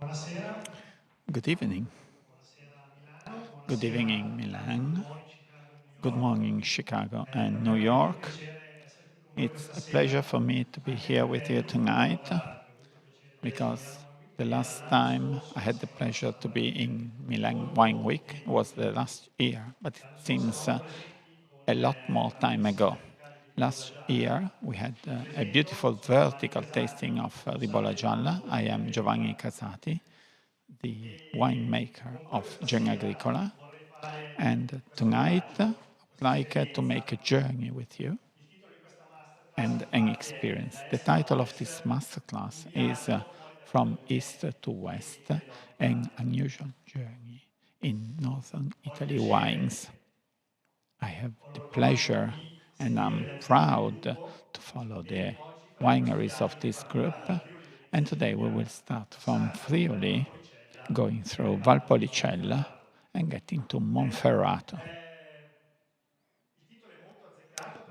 Good evening. Good evening, Milan. Good morning, Chicago and New York. It's a pleasure for me to be here with you tonight because the last time I had the pleasure to be in Milan Wine Week was the last year, but it seems a lot more time ago. Last year, we had a beautiful vertical tasting of Ribolla Gialla. I am Giovanni Casati, the winemaker of Genagricola. And tonight, I would like to make a journey with you and an experience. The title of this masterclass is From East to West, an unusual journey in Northern Italy wines. I have the pleasure and I'm proud to follow the wineries of this group. And today we will start from Friuli, going through Valpolicella and getting to Monferrato.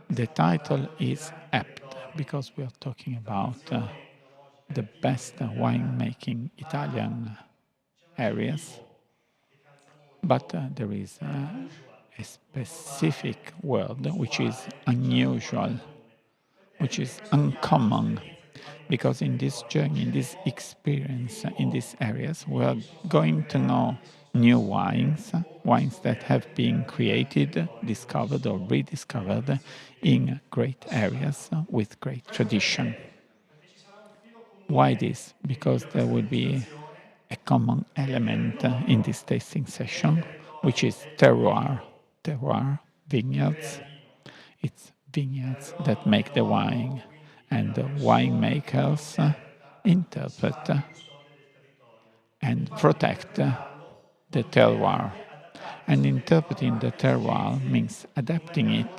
The title is apt because we are talking about the best winemaking Italian areas, but there is a specific word which is unusual, which is uncommon, because in this journey, in this experience, in these areas, we are going to know new wines, wines that have been created, discovered or rediscovered in great areas with great tradition. Why this? Because there will be a common element in this tasting session, which is terroir. Terroir, vineyards. It's vineyards that make the wine, and the winemakers interpret and protect the terroir. And interpreting the terroir means adapting it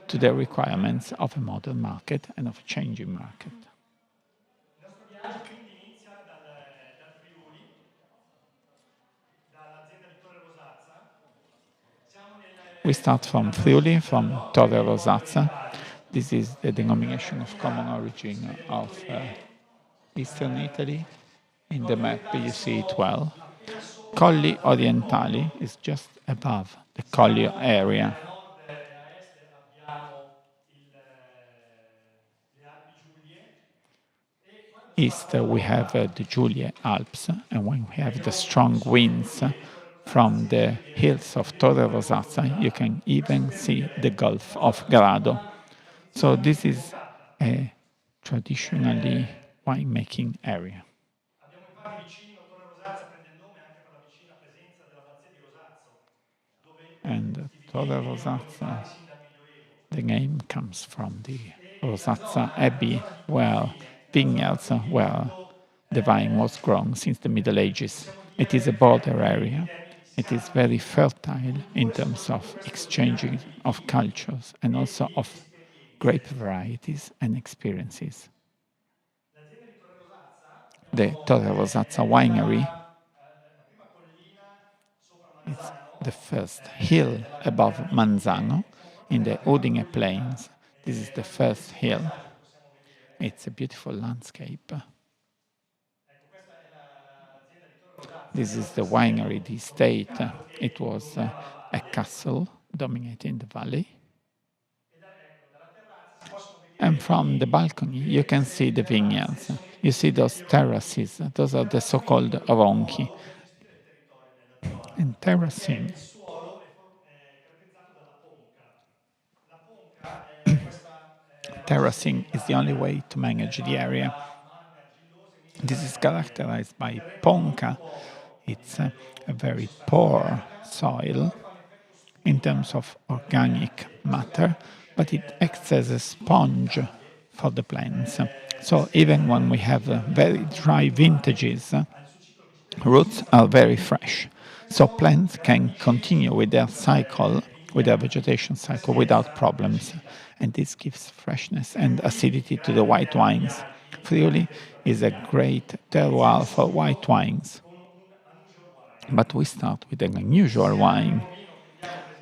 to the requirements of a modern market and of a changing market. We start from Friuli, from Torre Rosazza. This is the denomination of common origin of Eastern Italy. In the map you see it well. Colli Orientali is just above the Collio area. East we have the Giulie Alps, and when we have the strong winds from the hills of Torre Rosazza, you can even see the Gulf of Grado. So this is a traditionally winemaking area. And Torre Rosazza, the name comes from the Rosazza Abbey, where vineyards where the vine was grown since the Middle Ages. It is a border area. It is very fertile in terms of exchanging of cultures and also of grape varieties and experiences. The Torre Rosazza winery is the first hill above Manzano in the Udine Plains. This is the first hill. It's a beautiful landscape. This is the winery, the estate. It was a castle dominating the valley. And from the balcony, you can see the vineyards. You see those terraces. Those are the so-called ronchi. And terracing terracing is the only way to manage the area. This is characterized by ponca. It's a very poor soil in terms of organic matter, but it acts as a sponge for the plants. So even when we have very dry vintages, roots are very fresh. So plants can continue with their cycle, with their vegetation cycle, without problems. And this gives freshness and acidity to the white wines. Friuli is a great terroir for white wines. But we start with an unusual wine.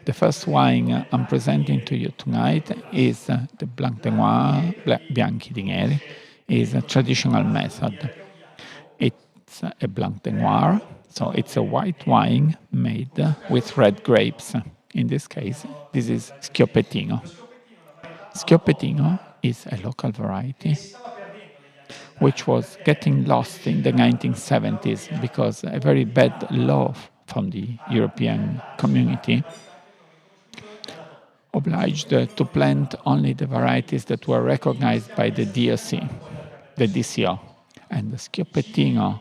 The first wine I'm presenting to you tonight is the Blanc de Noir, Bianchi di Neri. It's a traditional method. It It's a Blanc de Noir, so it's a white wine made with red grapes. In this case, this is Schioppettino. Schioppettino is a local variety which was getting lost in the 1970s because a very bad law from the European community obliged to plant only the varieties that were recognized by the DOC, the DCO. And the Schioppettino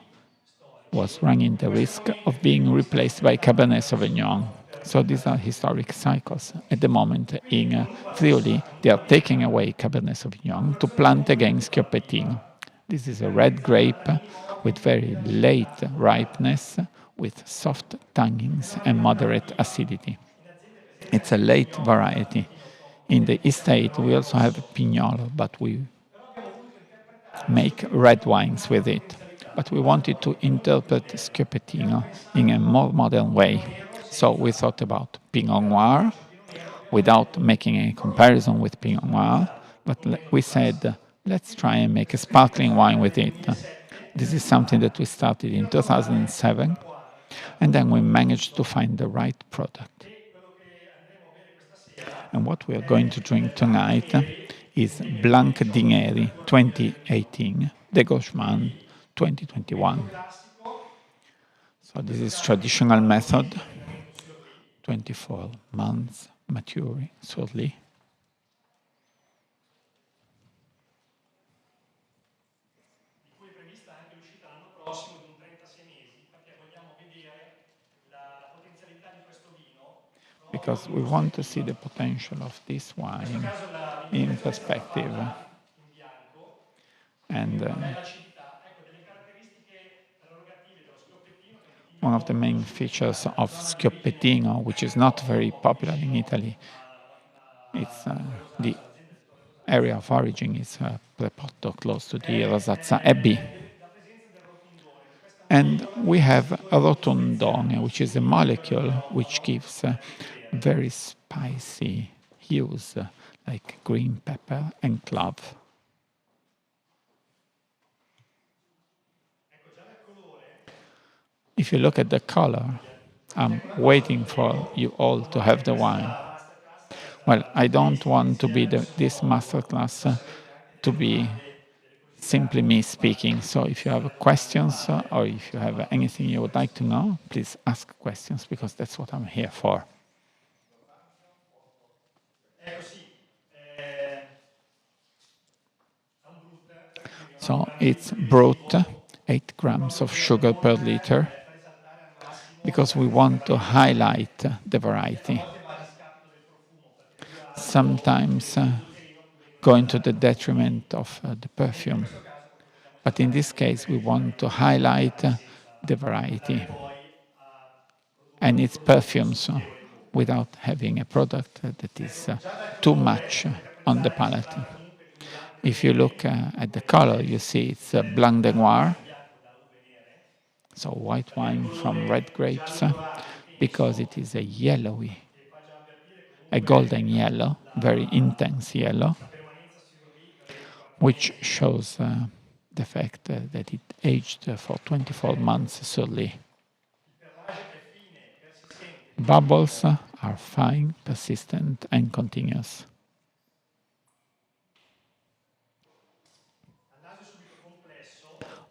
was running the risk of being replaced by Cabernet Sauvignon. So these are historic cycles. At the moment in Friuli, they are taking away Cabernet Sauvignon to plant again Schioppettino. This is a red grape with very late ripeness, with soft tannins and moderate acidity. It's a late variety. In the estate, we also have Pignolo, but we make red wines with it. But we wanted to interpret Schioppettino in a more modern way. So we thought about Pinot Noir, without making a comparison with Pinot Noir, but we said, let's try and make a sparkling wine with it. This is something that we started in 2007, and then we managed to find the right product. And what we are going to drink tonight is Blanc di Neri 2018, De Gauchman 2021. So this is traditional method, 24 months maturing slowly. Because we want to see the potential of this wine in perspective. And one of the main features of Schioppettino, which is not very popular in Italy, it's the area of origin is Prepotto, close to the Rosazza Abbey. And we have rotundone, which is a molecule which gives very spicy hues, like green pepper and clove. If you look at the color, I'm waiting for you all to have the wine. Well, I don't want to be this masterclass to be simply me speaking. So if you have questions or if you have anything you would like to know, please ask questions, because that's what I'm here for. So it's brut, 8 grams of sugar per liter, because we want to highlight the variety. Sometimes going to the detriment of the perfume. But in this case, we want to highlight the variety and its perfumes without having a product that is too much on the palate. If you look at the color, you see it's Blanc de Noir, so white wine from red grapes, because it is a yellowy, a golden yellow, very intense yellow, which shows the fact that it aged for 24 months solely. Bubbles are fine, persistent, and continuous.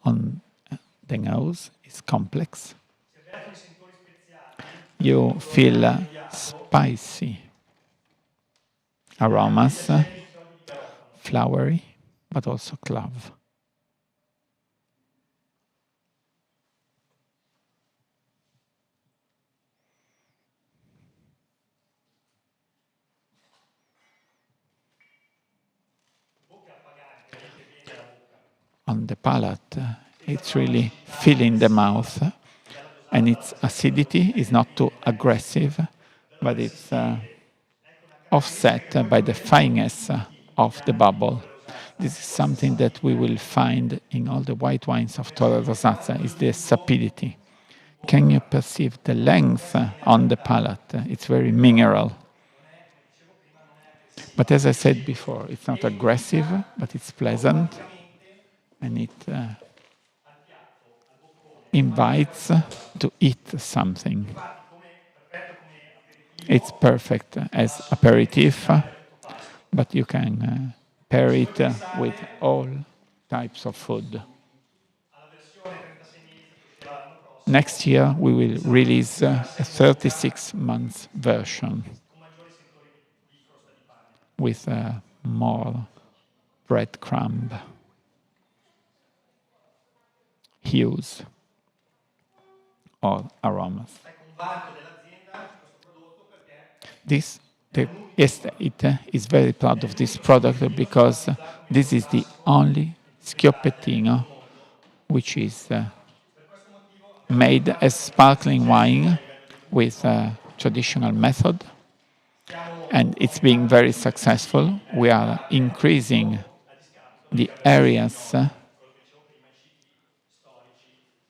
On the nose is complex. You feel spicy aromas, flowery, but also clove. On the palate, it's really filling the mouth, and its acidity is not too aggressive, but it's offset by the fineness of the bubble. This is something that we will find in all the white wines of Torre Rosazza, is the sapidity. Can you perceive the length on the palate? It's very mineral. But as I said before, it's not aggressive, but it's pleasant, and it invites to eat something. It's perfect as aperitif, but you can pair it with all types of food. Next year, we will release a 36-month version with more breadcrumb hues or aromas. The estate is very proud of this product because this is the only schioppettino which is made as sparkling wine with a traditional method, and it's being very successful. We are increasing the areas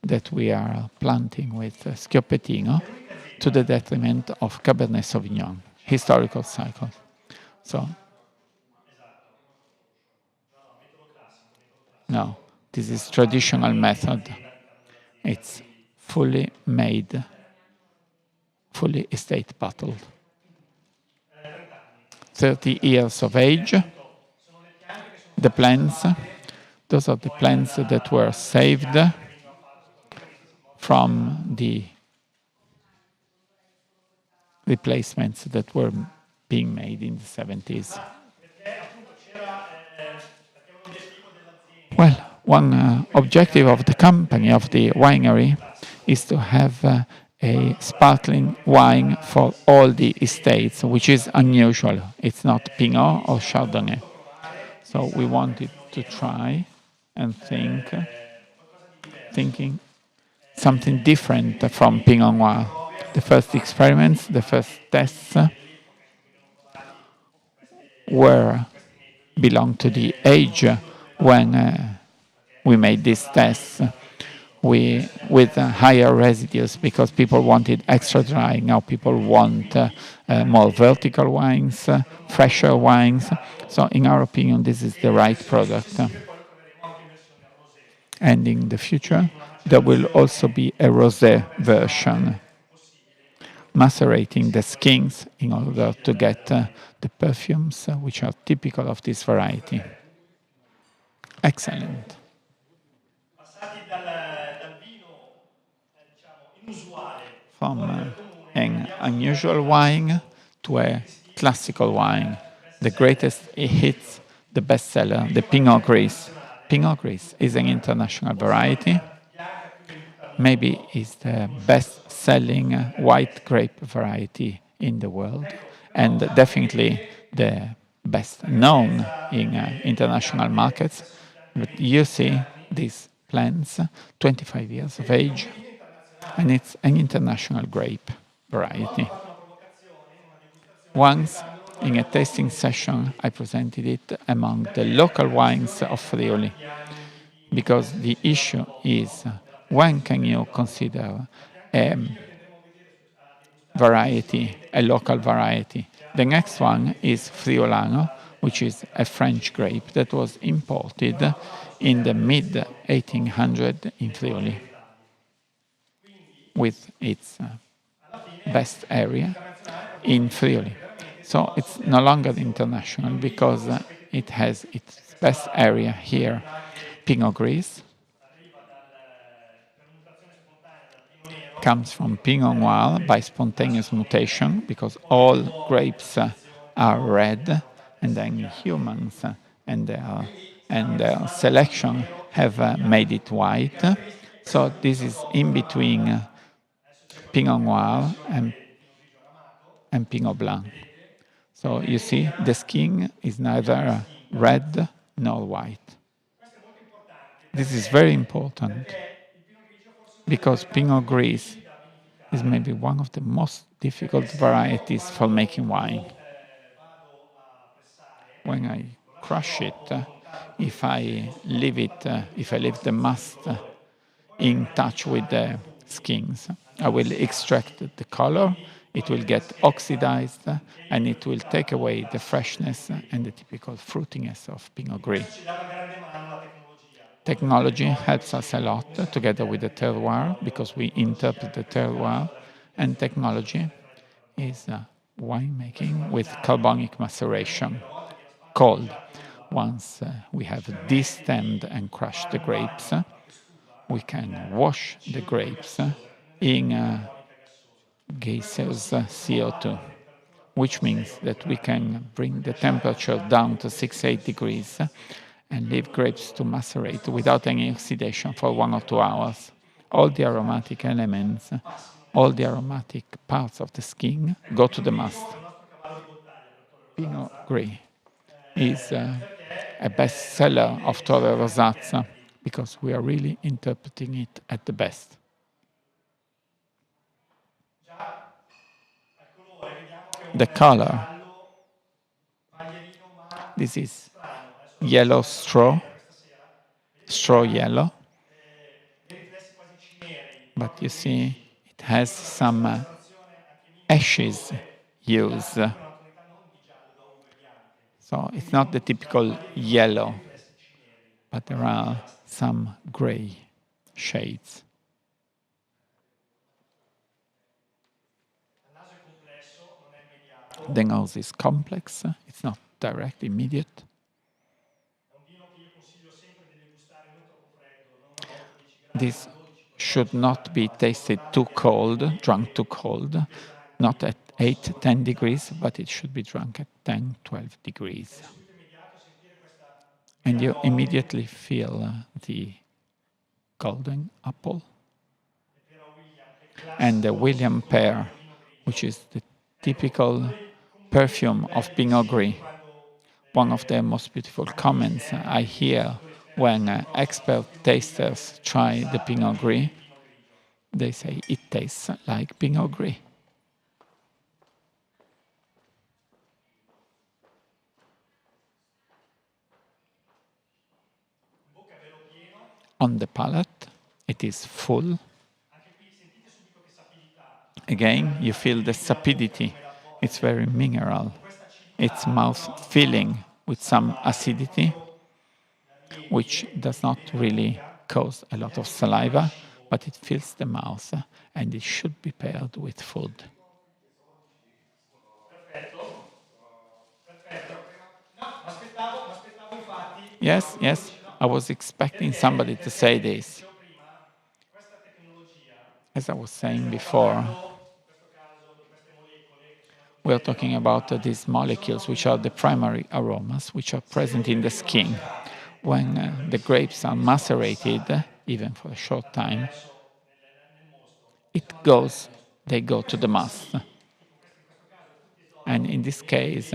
that we are planting with schioppettino to the detriment of Cabernet Sauvignon, historical cycle. So, no, this is traditional method. It's fully made, fully estate bottled. 30 years of age. The plants, those are the plants that were saved from the replacements that were being made in the 70s. Well, one objective of the company, of the winery, is to have a sparkling wine for all the estates, which is unusual. It's not Pinot or Chardonnay. So we wanted to try and thinking something different from Pinot Noir. The first experiments, the first tests belong to the age when we made these tests with higher residues because people wanted extra dry. Now people want more vertical wines, fresher wines. So in our opinion, this is the right product. And in the future, there will also be a rosé version, macerating the skins in order to get the perfumes which are typical of this variety. Excellent. From an unusual wine to a classical wine, the greatest hits, the bestseller, the Pinot Gris. Pinot Gris is an international variety. Maybe it's the best-selling white grape variety in the world, and definitely the best known in international markets. But you see these plants, 25 years of age, and it's an international grape variety. Once, in a tasting session, I presented it among the local wines of Friuli, because the issue is when can you consider a variety, a local variety. The next one is Friulano, which is a French grape that was imported in the mid-1800s in Friuli, with its best area in Friuli. So it's no longer international because it has its best area here. Pinot Gris comes from Pinot Noir by spontaneous mutation because all grapes are red, and then humans and their selection have made it white. So this is in between Pinot Noir and Pinot Blanc. So you see, the skin is neither red nor white. This is very important because Pinot Gris is maybe one of the most difficult varieties for making wine. When I crush it, if I leave the must in touch with the skins, I will extract the color, it will get oxidized, and it will take away the freshness and the typical fruitiness of Pinot Gris. Technology helps us a lot together with the terroir because we interpret the terroir, and technology is winemaking with carbonic maceration, cold. Once we have destemmed and crushed the grapes, we can wash the grapes in gaseous CO2, which means that we can bring the temperature down to 6-8 degrees and leave grapes to macerate without any oxidation for 1 or 2 hours. All the aromatic elements, all the aromatic parts of the skin go to the must. Pinot Gris is a bestseller of Torre Rosazza because we are really interpreting it at the best. The color, this is yellow straw yellow, but you see it has some ashes used. So it's not the typical yellow, but there are some gray shades. The nose is complex, it's not direct, immediate. This should not be tasted too cold, drunk too cold, not at 8-10 degrees, but it should be drunk at 10-12 degrees. And you immediately feel the golden apple and the William pear, which is the typical perfume of Pinot Gris. One of the most beautiful comments I hear when expert tasters try the Pinot Gris, they say it tastes like Pinot Gris. On the palate, it is full. Again, you feel the sapidity. It's very mineral. It's mouth-filling with some acidity, which does not really cause a lot of saliva, but it fills the mouth, and it should be paired with food. Yes, yes, I was expecting somebody to say this. As I was saying before, we are talking about these molecules, which are the primary aromas, which are present in the skin. When the grapes are macerated, even for a short time, they go to the must. And in this case,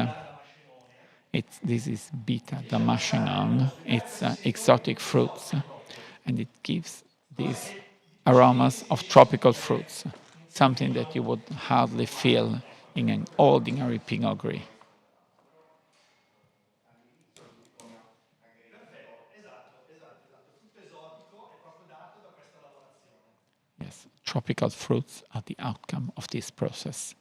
this is beta damascenon, it's exotic fruits, and it gives these aromas of tropical fruits, something that you would hardly feel in an ordinary Pinot Gris. Yes, tropical fruits are the outcome of this process.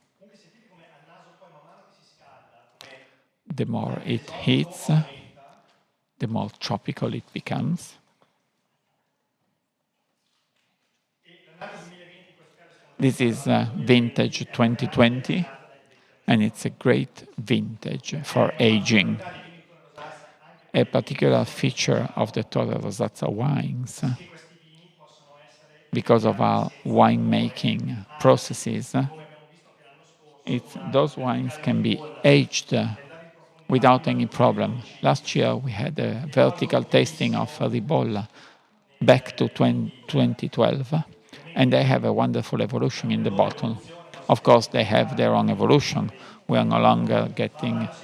The more it heats, the more tropical it becomes. This is vintage 2020, and it's a great vintage for aging. A particular feature of the Torre Rosazza wines, because of our winemaking processes, those wines can be aged without any problem. Last year we had a vertical tasting of Ribolla back to 2012, and they have a wonderful evolution in the bottle. Of course, they have their own evolution. We are no longer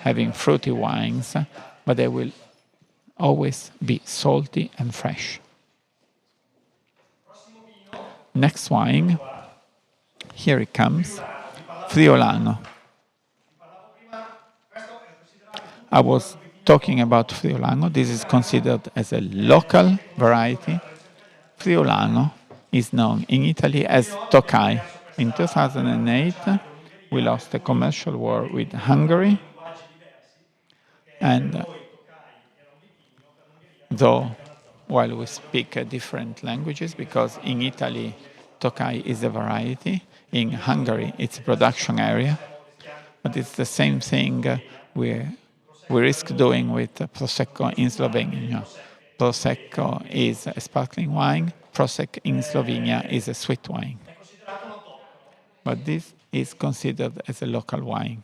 having fruity wines, but they will always be salty and fresh. Next wine, here it comes, Friulano. I was talking about Friulano. This is considered as a local variety. Friulano is known in Italy as Tokai. In 2008, we lost a commercial war with Hungary, and though while we speak different languages, because in Italy, Tokai is a variety. In Hungary, it's a production area. But it's the same thing we risk doing with Prosecco in Slovenia. Prosecco is a sparkling wine. Prosecco in Slovenia is a sweet wine. But this is considered as a local wine,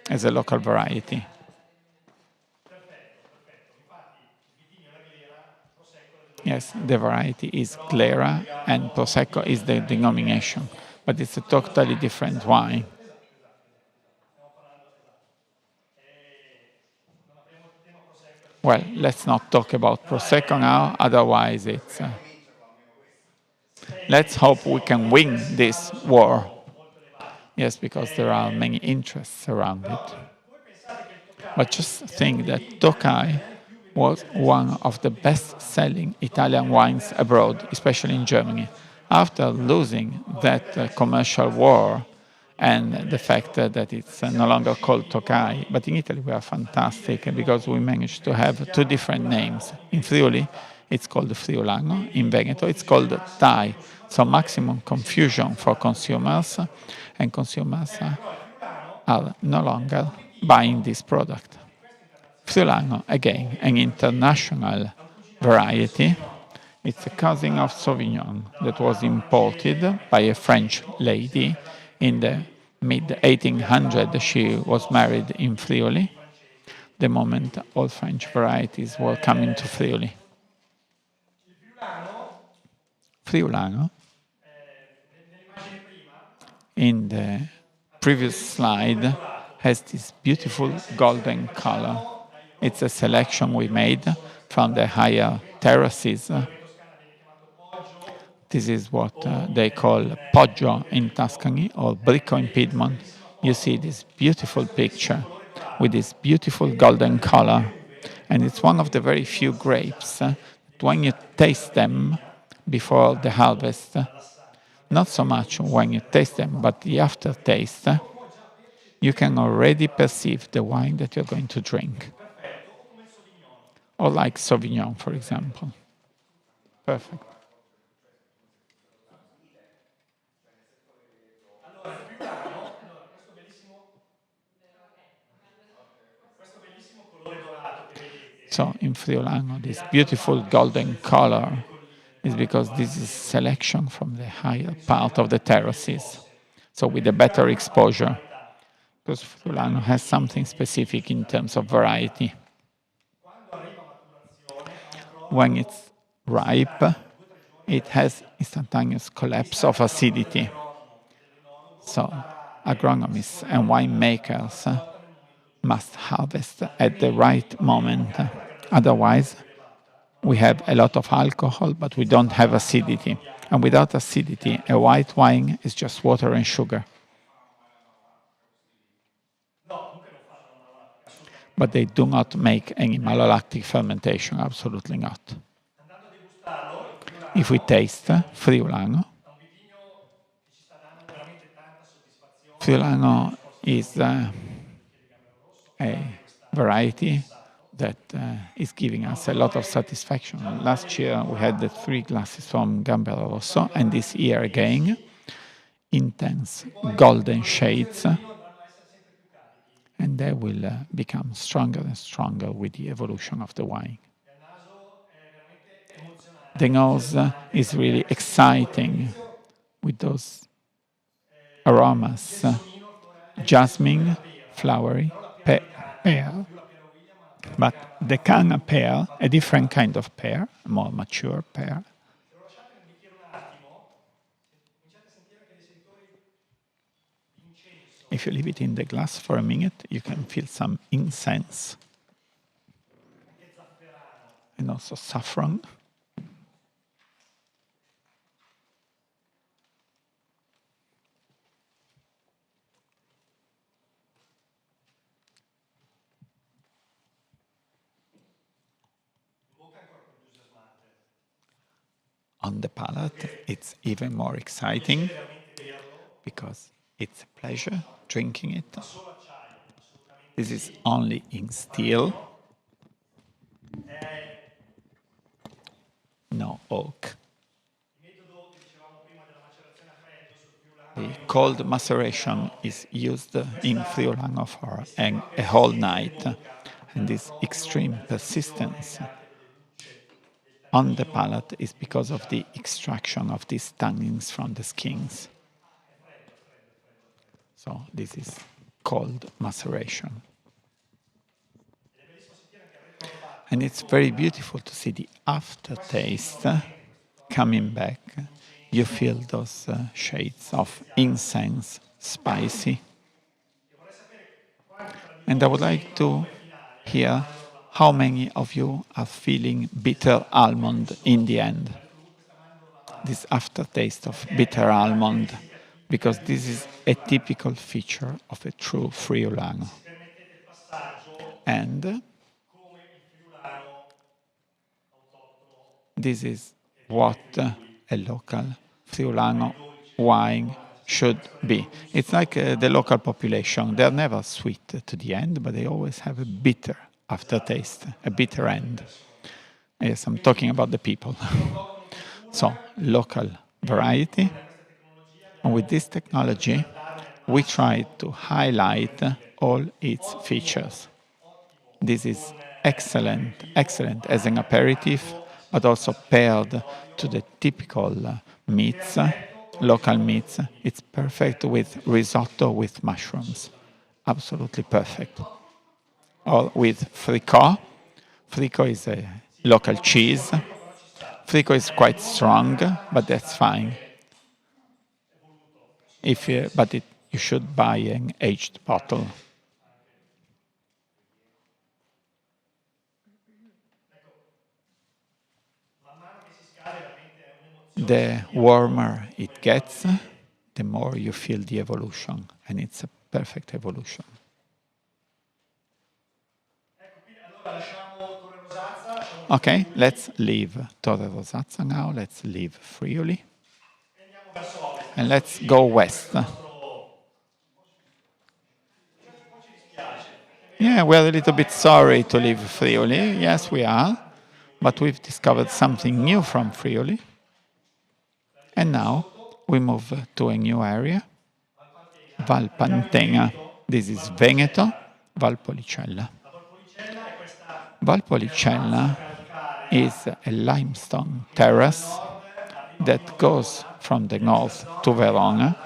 as a local variety. Yes, the variety is Glera and Prosecco is the denomination, but it's a totally different wine. Well, let's not talk about Prosecco now, otherwise it's... let's hope we can win this war. Yes, because there are many interests around it. But just think that Tokai was one of the best-selling Italian wines abroad, especially in Germany. After losing that commercial war and the fact that it's no longer called Tokai, but in Italy we are fantastic because we managed to have two different names. In Friuli, it's called Friulano. In Veneto, it's called Thai. So maximum confusion for consumers, and consumers are no longer buying this product. Friulano, again, an international variety. It's a cousin of Sauvignon that was imported by a French lady in the mid-1800s. She was married in Friuli, the moment all French varieties were coming to Friuli. Friulano, in the previous slide, has this beautiful golden color. It's a selection we made from the higher terraces. This is what they call Poggio in Tuscany or Bricco in Piedmont. You see this beautiful picture with this beautiful golden color. And it's one of the very few grapes that when you taste them before the harvest, not so much when you taste them, but the aftertaste, you can already perceive the wine that you're going to drink. Or like Sauvignon, for example. Perfect. So in Friulano, this beautiful golden color is because this is selection from the higher part of the terraces, so with a better exposure, because Friulano has something specific in terms of variety. When it's ripe, it has instantaneous collapse of acidity. So agronomists and winemakers must harvest at the right moment. Otherwise, we have a lot of alcohol, but we don't have acidity. And without acidity, a white wine is just water and sugar. But they do not make any malolactic fermentation, absolutely not. If we taste Friulano, Friulano is a variety that is giving us a lot of satisfaction. Last year we had the 3 glasses from Gambero Rosso, and this year again, intense golden shades, and they will become stronger and stronger with the evolution of the wine. The nose is really exciting with those aromas, jasmine, flowery, pear, but the canna pear, a different kind of pear, a more mature pear. If you leave it in the glass for a minute, you can feel some incense and also saffron. On the palate, it's even more exciting because it's a pleasure drinking it. This is only in still. no oak. The cold maceration is used in Friulano for a whole night, and this extreme persistence on the palate is because of the extraction of these tannins from the skins. So this is cold maceration. And it's very beautiful to see the aftertaste coming back. You feel those shades of incense, spicy. And I would like to hear how many of you are feeling bitter almond in the end. This aftertaste of bitter almond, because this is a typical feature of a true Friulano. And this is what a local Friulano wine should be. It's like the local population. They're never sweet to the end, but they always have a bitter aftertaste, a bitter end. Yes, I'm talking about the people. So, local variety. And with this technology, we try to highlight all its features. This is excellent, excellent as an aperitif, but also paired to the typical meats, local meats. It's perfect with risotto with mushrooms. Absolutely perfect. Or with fricot. Fricot is a local cheese. Fricot is quite strong, but that's fine. You should buy an aged bottle. The warmer it gets, the more you feel the evolution, and it's a perfect evolution. Okay, let's leave Torre Rosazza now, let's leave Friuli, and let's go west. Yeah, we're a little bit sorry to leave Friuli, yes we are, but we've discovered something new from Friuli. And now we move to a new area, Valpantenga. This is Veneto, Valpolicella. Valpolicella is a limestone terrace that goes from the north to Verona,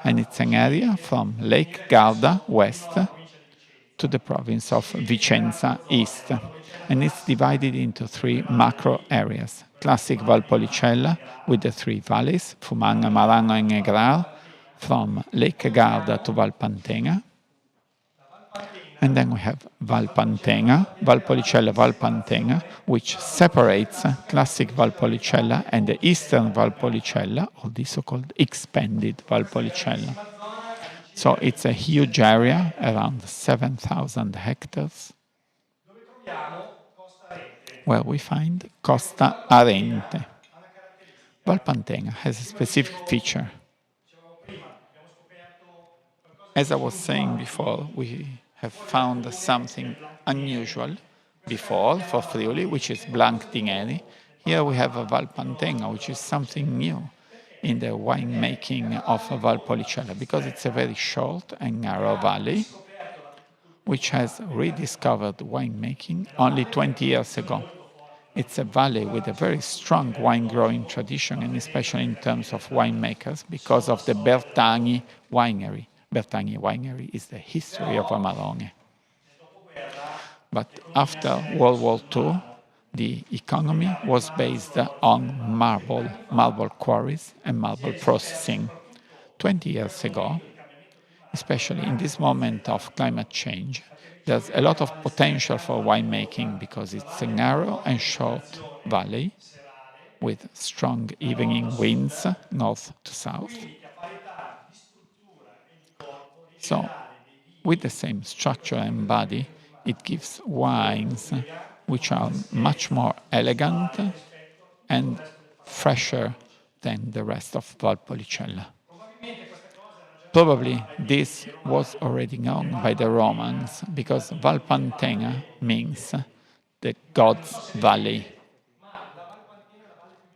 and it's an area from Lake Garda west to the province of Vicenza east, and it's divided into three macro areas. Classic Valpolicella with the three valleys, Fumanga, Marano and Negrar, from Lake Garda to Valpantenga. And then we have Valpantenga, Valpolicella Valpantenga, which separates classic Valpolicella and the eastern Valpolicella, or the so-called expanded Valpolicella. So it's a huge area, around 7,000 hectares, where we find Costa Arente. Valpantenga has a specific feature. As I was saying before, we have found something unusual before for Friuli, which is Blanc di Neri. Here we have a Valpantenga, which is something new in the winemaking of Valpolicella, because it's a very short and narrow valley, which has rediscovered winemaking only 20 years ago. It's a valley with a very strong wine-growing tradition, and especially in terms of winemakers, because of the Bertagni winery. Bertagni winery is the history of Amarone. But after World War II, the economy was based on marble quarries and marble processing. 20 years ago, especially in this moment of climate change, there's a lot of potential for winemaking because it's a narrow and short valley with strong evening winds north to south. So, with the same structure and body, it gives wines which are much more elegant and fresher than the rest of Valpolicella. Probably this was already known by the Romans, because Valpantenga means the God's Valley.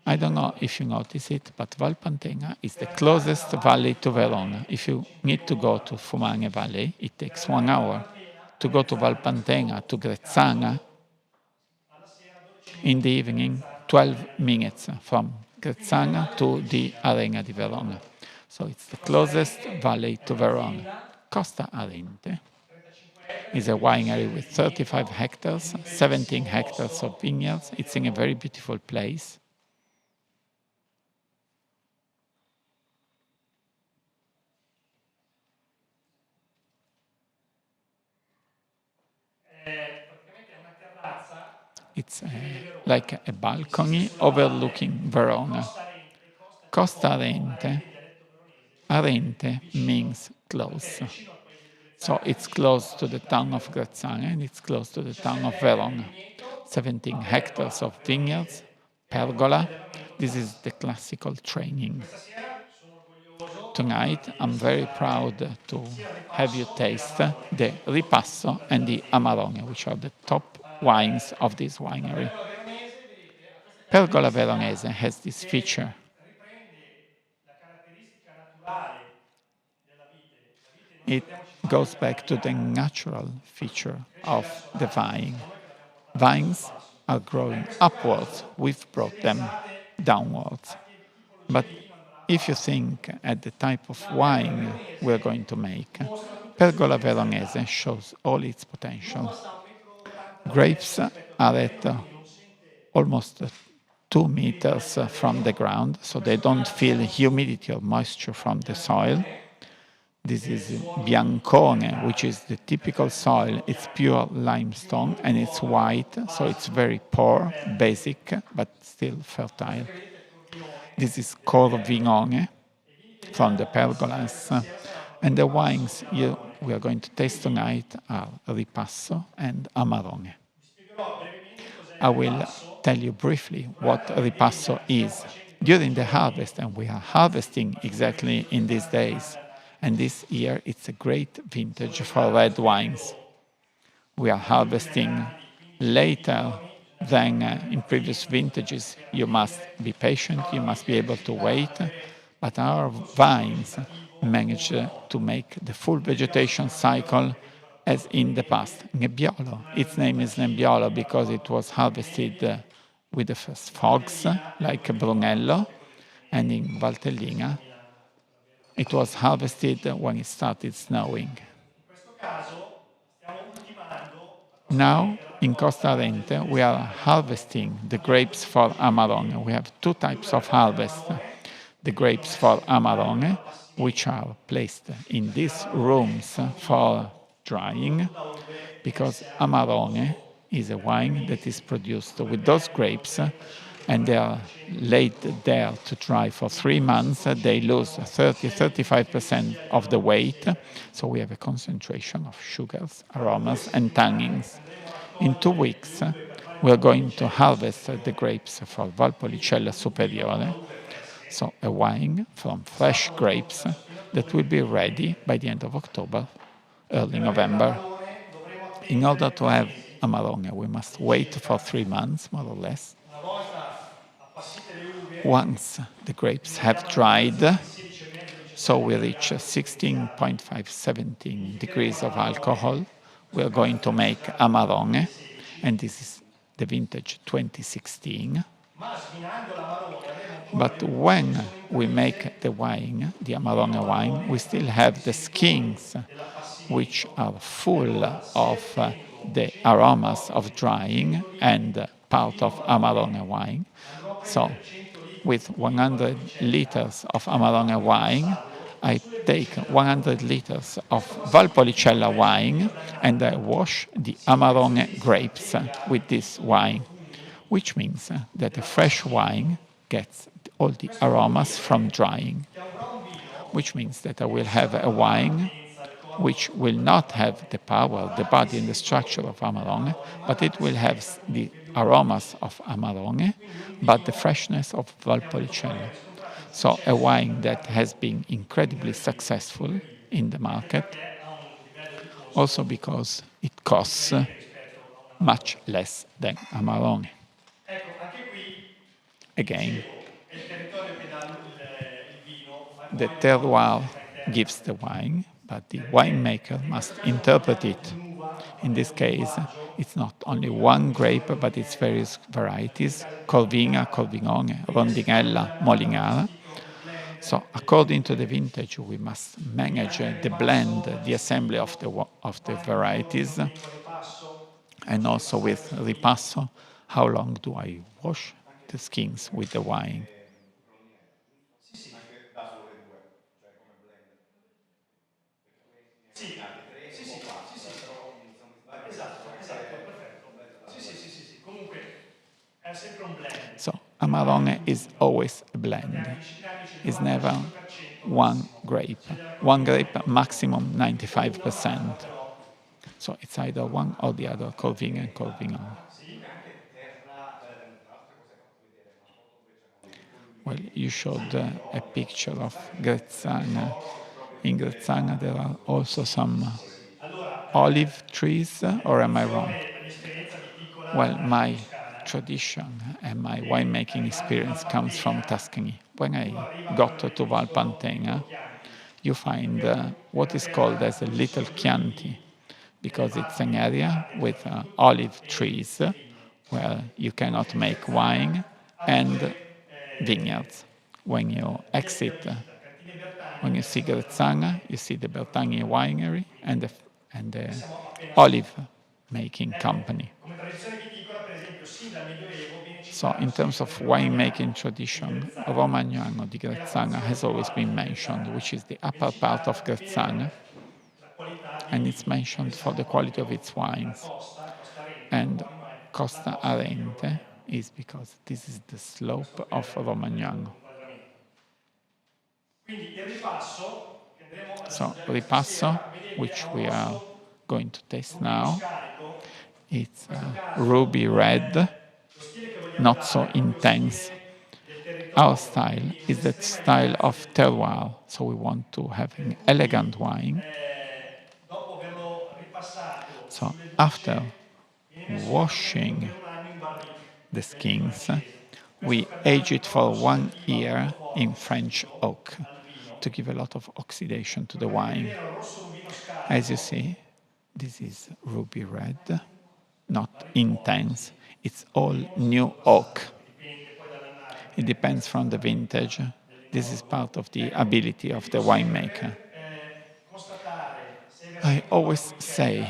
I don't know if you notice it, but Valpantenga is the closest valley to Verona. If you need to go to Fumane Valley, it takes 1 hour. To go to Valpantenga, to Grezzana, in the evening, 12 minutes from Grezzana to the Arena di Verona. So it's the closest valley to Verona. Costa Arente is a winery with 35 hectares, 17 hectares of vineyards. It's in a very beautiful place. It's like a balcony overlooking Verona. Costa Arente, Arente means close. So it's close to the town of Grazzana and it's close to the town of Verona. 17 hectares of vineyards, pergola. This is the classical training. Tonight, I'm very proud to have you taste the Ripasso and the Amarone, which are the top wines of this winery. Pergola Veronese has this feature. It goes back to the natural feature of the vine. Vines are growing upwards, we've brought them downwards. But if you think at the type of wine we're going to make, Pergola Veronese shows all its potential. Grapes are at almost 2 meters from the ground, so they don't feel humidity or moisture from the soil. This is Biancone, which is the typical soil. It's pure limestone and it's white, so it's very poor, basic, but still fertile. This is Corvinone from the pergolas. And the wines we are going to taste tonight are Ripasso and Amarone. I will tell you briefly what Ripasso is. During the harvest, and we are harvesting exactly in these days, and this year it's a great vintage for red wines. We are harvesting later than in previous vintages. You must be patient, you must be able to wait, but our vines manage to make the full vegetation cycle as in the past. Nebbiolo. Its name is Nebbiolo because it was harvested with the first fogs, like Brunello, and in Valtellina, it was harvested when it started snowing. Now, in Costa Arente, we are harvesting the grapes for Amarone. We have 2 types of harvest. The grapes for Amarone, which are placed in these rooms for drying, because Amarone is a wine that is produced with those grapes, and they are laid there to dry for 3 months. They lose 30-35% of the weight, so we have a concentration of sugars, aromas, and tannins. In 2 weeks, we are going to harvest the grapes for Valpolicella Superiore, so a wine from fresh grapes that will be ready by the end of October, early November. In order to have Amarone, we must wait for 3 months, more or less. Once the grapes have dried, so we reach 16.5-17 degrees of alcohol, we are going to make Amarone, and this is the vintage 2016. But when we make the wine, the Amarone wine, we still have the skins, which are full of the aromas of drying and part of Amarone wine. So, with 100 liters of Amarone wine, I take 100 liters of Valpolicella wine and I wash the Amarone grapes with this wine, which means that a fresh wine gets all the aromas from drying, which means that I will have a wine which will not have the power, the body and the structure of Amarone, but it will have the aromas of Amarone, but the freshness of Valpolicella. So a wine that has been incredibly successful in the market, also because it costs much less than Amarone. again. The terroir gives the wine, but the winemaker must interpret it. In this case, it's not only one grape, but it's various varieties: Corvina, Corvignone, Rondinella, Molinara. So according to the vintage, we must manage the blend, the assembly of the varieties, and also with ripasso, how long do I wash the skins with the wine. Sì, sì. Anche da sole due, cioè come blend. Perché poi ne hai combinate tre Sì, o sì, quattro, sì, sì. però se non mi sbaglio Esatto, anche esatto, perfetto. un blend da Sì, due. sì, sì, sì, sì. Comunque è sempre un blend. So Amarone is always a blend. It's never one grape. One grape, maximum 95%. So it's either one or the other, Corvin and Corvignon. Comunque anche terra, tra l'altro cose hai fatto vedere una foto dove c'erano dei Well, colmi you showed a olio, picture of sai che Grezzana. proprio In vivere Grezzana there are also some Allora, olive trees, or am I wrong? la mia esperienza Well, viticola in my Toscana, tradition and my winemaking arrivando a experience comes from Valpantena, Tuscany. When tu I arriva a got quello che to qui sono Valpantena, piccolo Chianti, you find è what una is called terra as a dove ci little sono due Chianti, lidi, nelle because it's parti an più area popolate, che with sono il frutto olive e trees le vigne. where you cannot Invece make Grezzana wine ha and due vineyards. When you vieti da exit, visita, Cantini e Bertagni when e you la see strada della Grezzana, Morte, you see the che è proprio Bertagni winery qui. and the Noi siamo appena olive sopra. making Ecco, company. come tradizione viticola, per esempio, sin dal Medioevo viene So in citato terms sempre of il Romagnano winemaking di tradition, Grezzana, Romagnano di che è la Grezzana porzione has più always alta been di mentioned, Grezzana. which is the Viene upper part of citata Grezzana, per la qualità dei and it's vini. E noi mentioned for siamo the quality of proprio its la wines. costa, Costa Arente, And l'omonima è la Costa costa di Arente Romagnano. is because this is the Questo slope per of avere Romagnano. l'inquadramento. Quindi il ripasso che andremo ad So assaggiare questa ripasso, sera, vedete, ha which un we are rosso going to taste rubino now, scarico. it's In questo caso ruby red, lo stile che vogliamo not so dare è proprio intense. stile del Our territorio, style quindi is that un'estrema style eleganza of del terroir, vino, so we want to have per an elegant cui wine. dopo averlo ripassato So sulle after bucce viene messo in mantenimento washing per un anno in barrique, the quelli skins, francesi. Questo we per age dargli it proprio for 1 un'ossatura year molto forte, in un French saputo oak al vino. to give a lot of oxidation to the Come potete wine. vedere è un rosso rubino As you scarico, see, this is ruby red, not barrique nuovo, intense. sì. It's all Primo o new secondo oak. passaggio, che dipende poi dall'annata, It perché depends questa è from the stata la vintage. verità This is dell'enologo. part of the Ecco, ability vi of the dico sempre winemaker. per constatare se è I veramente always Valpolicella, say,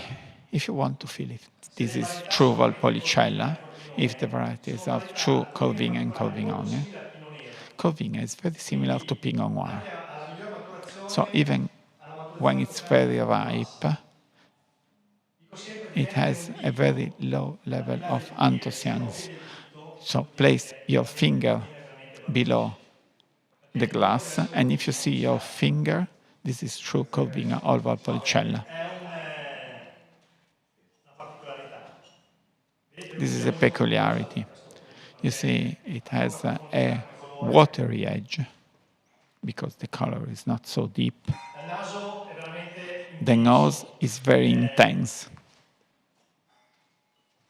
if you want to feel if se this le is varietà true sono veramente Corvina Valpolicella, e if the Corvinone, varieties sono are true varietà tenute a Corvina and maturare molto Corvignone, simili al Pinot Nero. Corvina is very similar to Quindi Pinot Noir. anche alla miglior So maturazione, even alla when maturazione it's toscana very sono più ripe, bassi. Dico sempre che it neanche has un a very dito, low al di level là del of bicchiere, se uno anthocyanins. vede il dito, So vuol dire place che your veramente finger Corvina è veramente below Valpolicella. the Perché il vino deve glass, essere and if you Corvina, see your Moscato. finger, this is true Corvina or Valpolicella. È una particolarità. Vedete, This is l'uccia è a molto rugosa, peculiarity. You perché see, it ha has poca profondità a come colore. watery edge because the color is not so deep. Il naso è veramente The nose intenso, is very intense.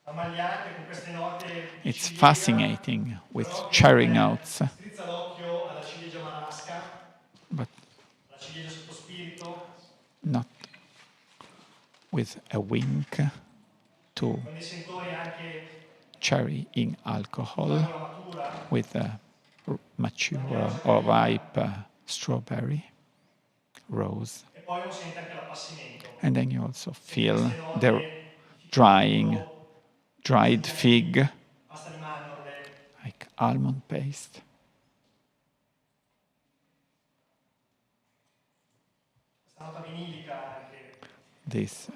ammagliante con queste note di It's ciliegia, fascinating with però che non cherry notes, strizza l'occhio alla ciliegia marasca, but alla ciliegia sottospirito, not with a wink to con dei sentori anche cherry in di alcohol, fragola matura. with a mature Andiamo a or cercare il vino. ripe strawberry, rose. E poi uno sente anche l'appassimento. And then you also Sente feel queste the note di drying, fico, dried fig, pasta di mandorle, like almond paste. questa nota vinilica anche. This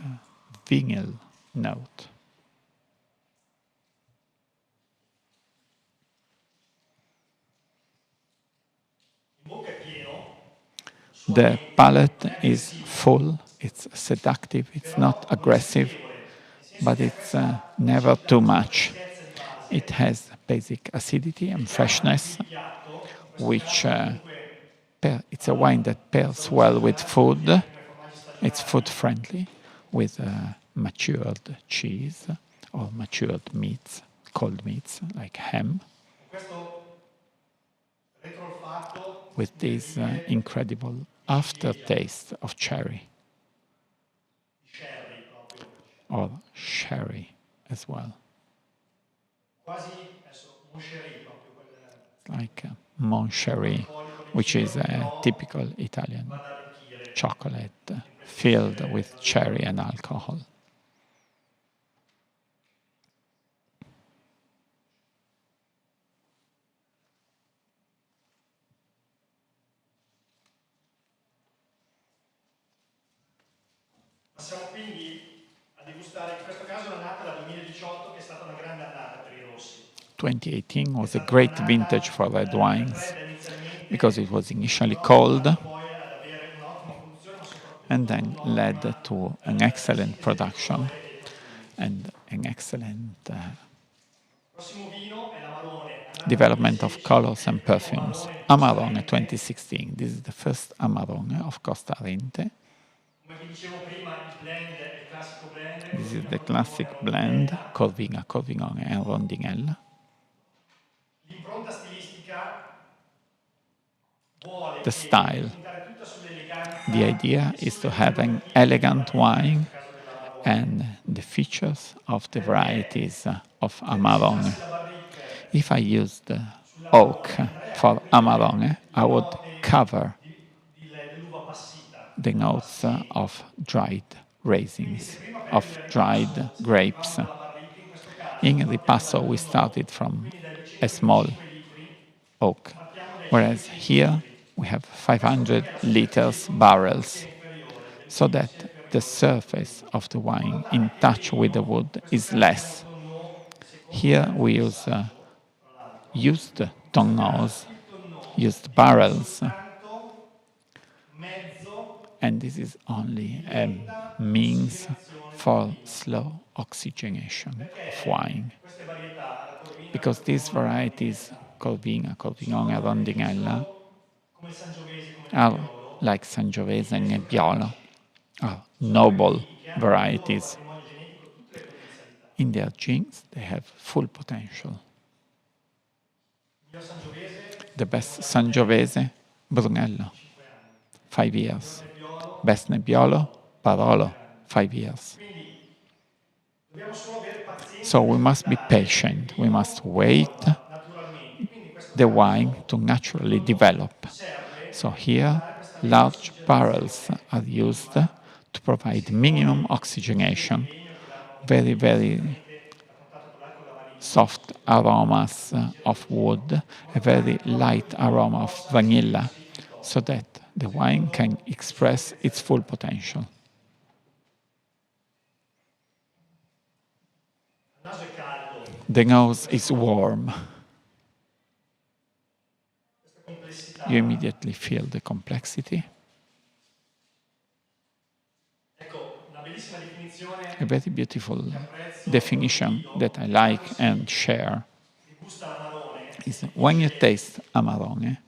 vinyl note. In bocca è pieno, The suavemente, non palate è is aggressivo, full, it's seductive, it's not però non è aggressive, stucchevole, nel senso but che ha it's questa never acidità, too questa much. freschezza di It base, has basic acidity che and chiama qui freshness, il piatto, in questo which caso comunque it's a wine that pairs salutiamo well i with piatti food. come formaggi It's food stagionati. friendly with matured cheese or matured meats, cold meats like ham. Con questo with this incredible aftertaste of cherry, sherry proprio, or sherry as well. quasi adesso un sherry proprio, It's like Moncherie, which is a typical Italian vado ad arricchire chocolate in questi filled insieme with al cherry dolore. and alcohol. Passiamo quindi a degustare, in questo caso l'annata è la 2018 che è stata una grande annata per i rossi. 2018 was a great vintage for red wines Fredda inizialmente, because it was initially però ha cold portato poi ad avere un'ottima produzione, ma and soprattutto then led to an excellent sintesi di production colore e profumi. and an excellent Il prossimo vino è l'Amarone, annata development of 2016, colors è il and primo perfumes. Amarone di Costa Amarone Rente. 2016. This is the first Amarone of Costa Rente. Come vi dicevo prima, il blend è il classico blend, This is Corvina, the Corvinone, classic blend, Rondinella. Corvina, Corvinone and Rondinella. L'impronta stilistica vuole The style. puntare tutta sull'eleganza The idea e is to sulle have an prerogative elegant della varietà, in wine questo caso dell'Amarone. and the features of the varieties of Se Amarone. avvicinassi la barrique If I used oak sull'Amarone, andrei a for coprire Amarone, I le would note cover dell'uva passita, the notes passi. of dried Quindi se raisins, prima per of il dried ripasso grapes. seguivamo la barrique, in questo caso In partiamo Ripasso, dal we tonneau, started from quindi dai a small 225 litri, oak, partiamo dai whereas 500 here litri. we have Questo 500 perché la liters superficie di contatto sia barrels, inferiore, del so vino that sia the inferiore del surface vino. of the Può wine notare in che il touch with the vino, wood in questo is caso è un less. tonneau secondo Here mezzo we use messaggio, tra l'altro. used In questo caso tonneaus, il tonneau used è barrels, soltanto mezzo and this is only di a lenta means ossigenazione del for vino. slow oxygenation of Perché wine. queste varietà, la Corvina, Because these Corvinone, varieties, Rondinella, Corvina, Corvinone, and sono delle Rondinella, vinicolo come il Sangiovese, come il are Nebbiolo, like Sangiovese di and testo Nebbiolo, carnice. are Sono quei noble vini che hanno nel loro varieties. patrimonio genetico tutte le potenzialità. In their genes, they have full potential. Il mio Sangiovese, The siamo best da Sangiovese, Brunello, 5 anni. 5 Il years. miglior Nebbiolo, Best Nebbiolo, Barolo, 5 anni. 5 years. Quindi dobbiamo solo avere pazienza So ed we must be aspettare che patient. il We must vino wait evolva naturalmente. Quindi in questo the wine caso to naturally il tonneau develop. serve So per here, dare questa lenta large barrels ossigenazione are used minima. to provide Se minimum poi profumi oxygenation, di legno che danno very, very direttamente a contatto con l'alcol amarino, soft aromas of wood, a very light aroma of vanilla, so that the wine can express its full potential. il naso è caldo, The nose is warm. questa complessità. You immediately feel the complexity. Ecco, una bellissima definizione A very beautiful che apprezzo, definition condivido, that I è like quando and si share degusta l'amarone, is si when you dice taste Amarone,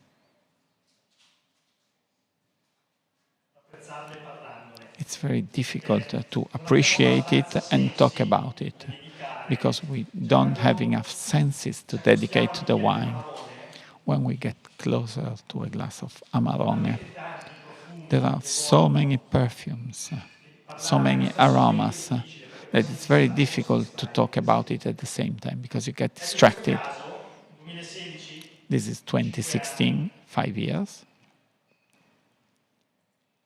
apprezzarle parlandone. it's very difficult to appreciate it and talk about it because we don't have enough senses to dedicate to the wine. When we get closer to a glass of Amarone, there are so many perfumes, so many aromas that it's very difficult to talk about it at the same time because you get distracted. This is 2016, 5 years.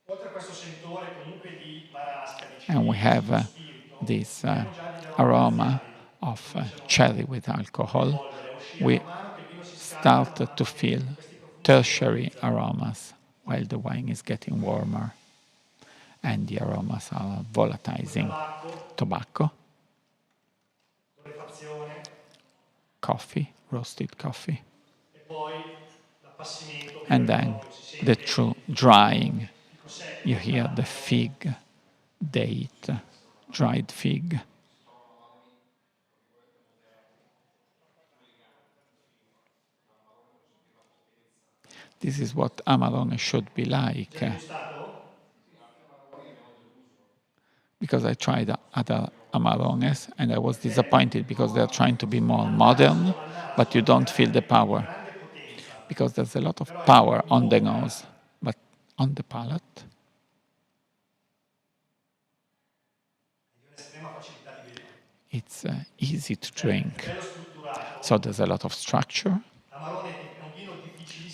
Oltre a questo sentore comunque di marasca, di And we ciliegio, have sullo spirito, this abbiamo già degli aromi aroma iniziali. of Cominciano cherry with a alcohol. evolvere, a uscire We man mano che il vino si scalda, start man to mano feel che questi profumi si tertiary valorizzano. aromas while the wine is getting warmer. And the aromas are volatilizing. Tobacco, Torrefazione coffee, roasted coffee, e poi l'appassimento and vero e then proprio, si the sente true drying. il secco, You il hear the tatto. fig, date, dried fig. This is what Amarone should be like. Già degustato? Because I tried other Amarones and I was disappointed because they're trying to be more modern, but you don't feel the power. because there's a lot of power on the nose, but on the palate, it's easy to drink. So there's a lot of structure.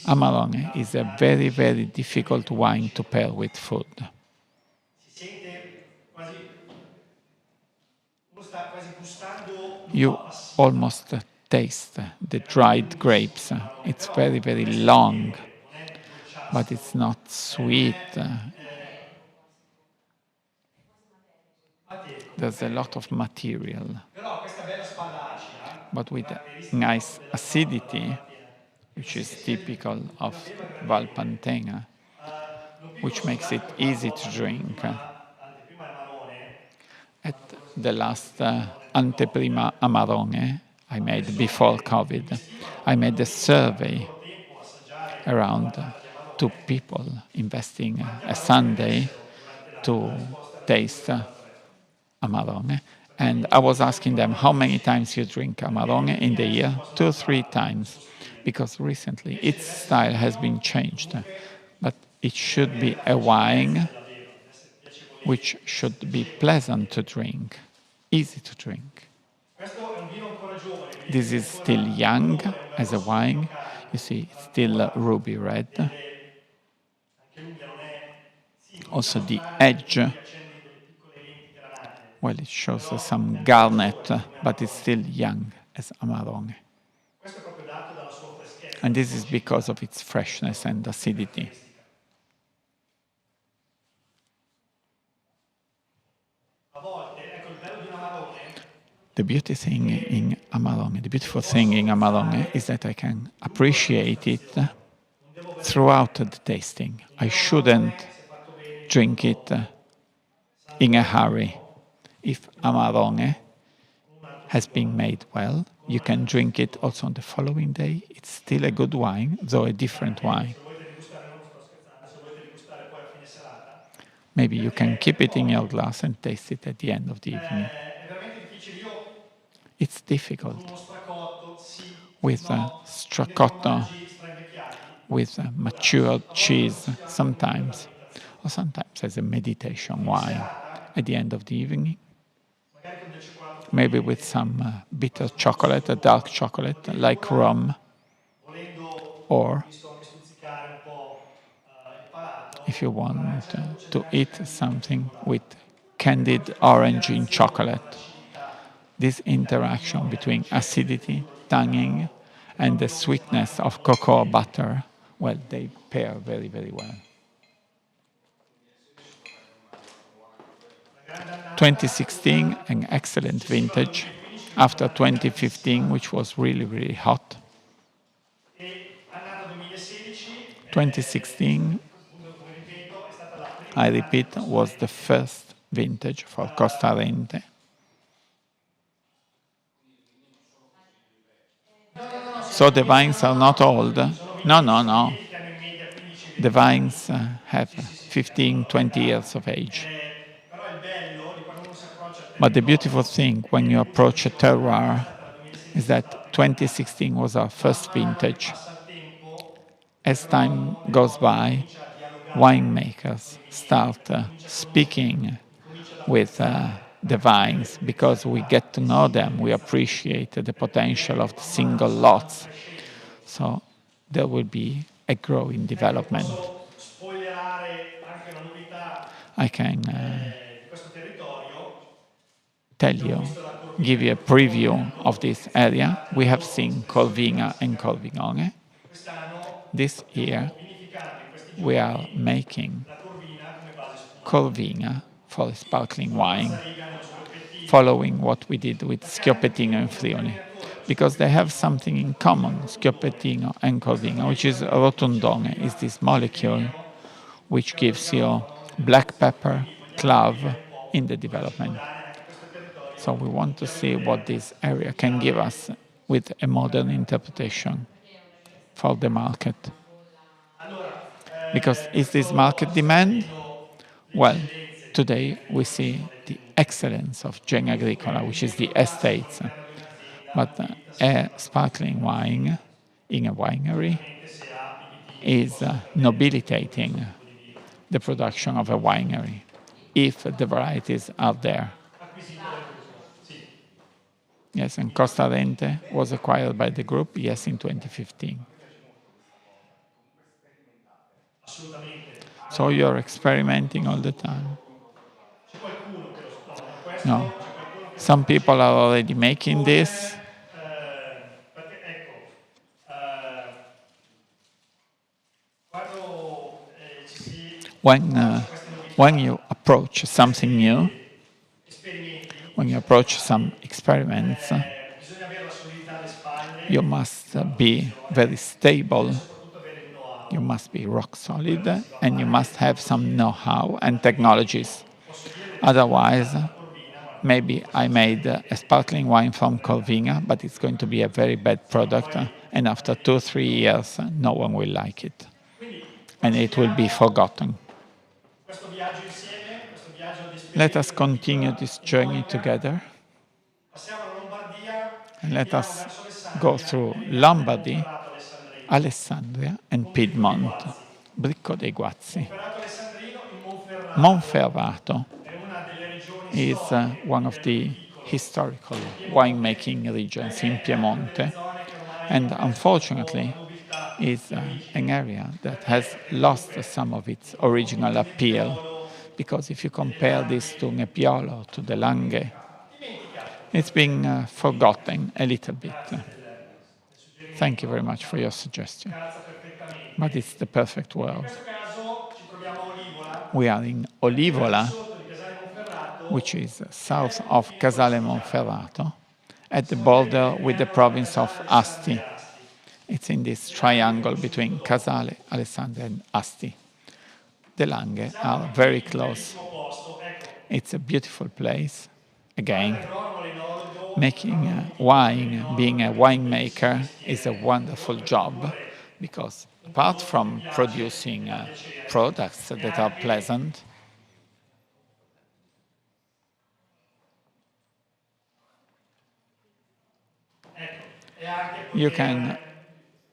Amarone is a very, very difficult wine to pair with food. You almost taste the dried grapes. It's very, very long, but it's not sweet. There's a lot of material, but with nice acidity, which is typical of Valpantena, which makes it easy to drink. At the last Anteprima Amarone I made before COVID, I made a survey around 2 people investing a Sunday to taste Amarone. And I was asking them, how many times you drink Amarone in the year? 2 or 3 times, because recently its style has been changed. But it should be a wine which should be pleasant to drink, easy to drink. This is still young as a wine. You see, it's still ruby red. Also the edge, well, it shows some garnet, but it's still young as Amarone. And this is because of its freshness and acidity. The beautiful thing in Amarone is that I can appreciate it throughout the tasting. I shouldn't drink it in a hurry. If Amarone has been made well, you can drink it also on the following day. It's still a good wine, though a different wine. Maybe you can keep it in your glass and taste it at the end of the evening. It's difficult with stracotto, with matured cheese sometimes, or sometimes as a meditation wine at the end of the evening. Maybe with some bitter chocolate, a dark chocolate, like rum, or if you want to eat something with candied orange in chocolate. This interaction between acidity, tannin, and the sweetness of cocoa butter, well, they pair very, very well. 2016, an excellent vintage, after 2015, which was really, really hot. 2016, I repeat, was the first vintage for Costa Rente. So the vines are not old. No. The vines have 15, 20 years of age. But the beautiful thing when you approach a terroir is that 2016 was our first vintage. As time goes by, winemakers start speaking with the vines because we get to know them, we appreciate the potential of the single lots. So there will be a growing development. I can tell you, give you a preview of this area. We have seen Corvina and Corvinone. This year we are making Corvina for sparkling wine, following what we did with Schioppettino and Friuli, because they have something in common, Schioppettino and Corvina, which is rotundone, is this molecule which gives you black pepper, clove in the development. So we want to see what this area can give us with a modern interpretation for the market. Because is this market demand? Well, today we see the excellence of Genagricola, which is the estates. But a sparkling wine in a winery chiaramente se ha appetiti che is possono permettersi nobilitating questo tipo di vino. the production of a winery, if the varieties are there. Acquisito dal gruppo, sì. Yes, and Costa Rente was acquired by the group, yes, in 2015. Assolutamente. So you're experimenting all the time. C'è qualcuno che lo no, per questo No. c'è qualcuno che lo Some sta people are facendo already making con, this. perché ecco, eh, quando ci si approccia a queste When novità, you approach something new, esperimenti, when you diciamo approach some chiamati, experiments, bisogna avere la solidità alle spalle, you must la be posizione, very stable, bisogna soprattutto avere il you know-how. must be rock Poi non solid, si va and you male must le have some tecnologie. know-how and Altrimenti, technologies. posso dirle che sono Otherwise, stata Corvina, ma maybe forse I non siete made a sparkling wine from Corvina, but it's going to be a very bad product, and after 2 or 3 years, no one will like it, Quindi and it will be proseguiamo forgotten. questo viaggio insieme, questo viaggio di Let us esperimento di continue viticola this journey ionica. together, Passiamo alla Lombardia, and let scendiamo us verso go Alessandria e through arriviamo nel Lombardy, Monferrato Alessandrino, Alessandria, and con Bricco dei Piedmont, Guazzi. Bricco dei Guazzi. Monferrato Alessandrino, il Monferrato Monferrato è una delle regioni is storiche a one of livello the viticolo historical del Piemonte, winemaking regions in perché è una di quelle Piemonte, zone che ormai and ha perso un po' la unfortunately nobiltà is di an origine, area that has perché lost comunque some of its in confronto original del appeal, Nebbiolo because if you e delle compare this to Langhe, Nebbiolo, to the Langhe, dimenticato, it's been forgotten a little bit. grazie del Thank you very suggerimento, much for your suggestion. calza But perfettamente. it's the perfect In world. questo caso ci troviamo a Olivola, We are in appena al di Olivola, sotto di Casale which Monferrato, is ed è south il of confine con Casale l'Astigiano. Monferrato, at the Possiamo dire che è border il with the triangolo tra province Casale, of Alessandria Asti. e Asti. It's in this Le Langhe vi triangle dico subito between dopo. Casale, Alessandria, and Asti. The Langhe Siamo are qui very in un close. bellissimo posto, ecco, It's a beautiful place. fare Again, l'agronomo, l'enologo, making l'agronomo viticolo, wine, being l'enologo a è un bellissimo winemaker is a mestiere, perché wonderful oltre a job, produrre because un apart prodotto che from piace, che producing dà piacere, products è that are anche pleasant, ecco, è anche you can poter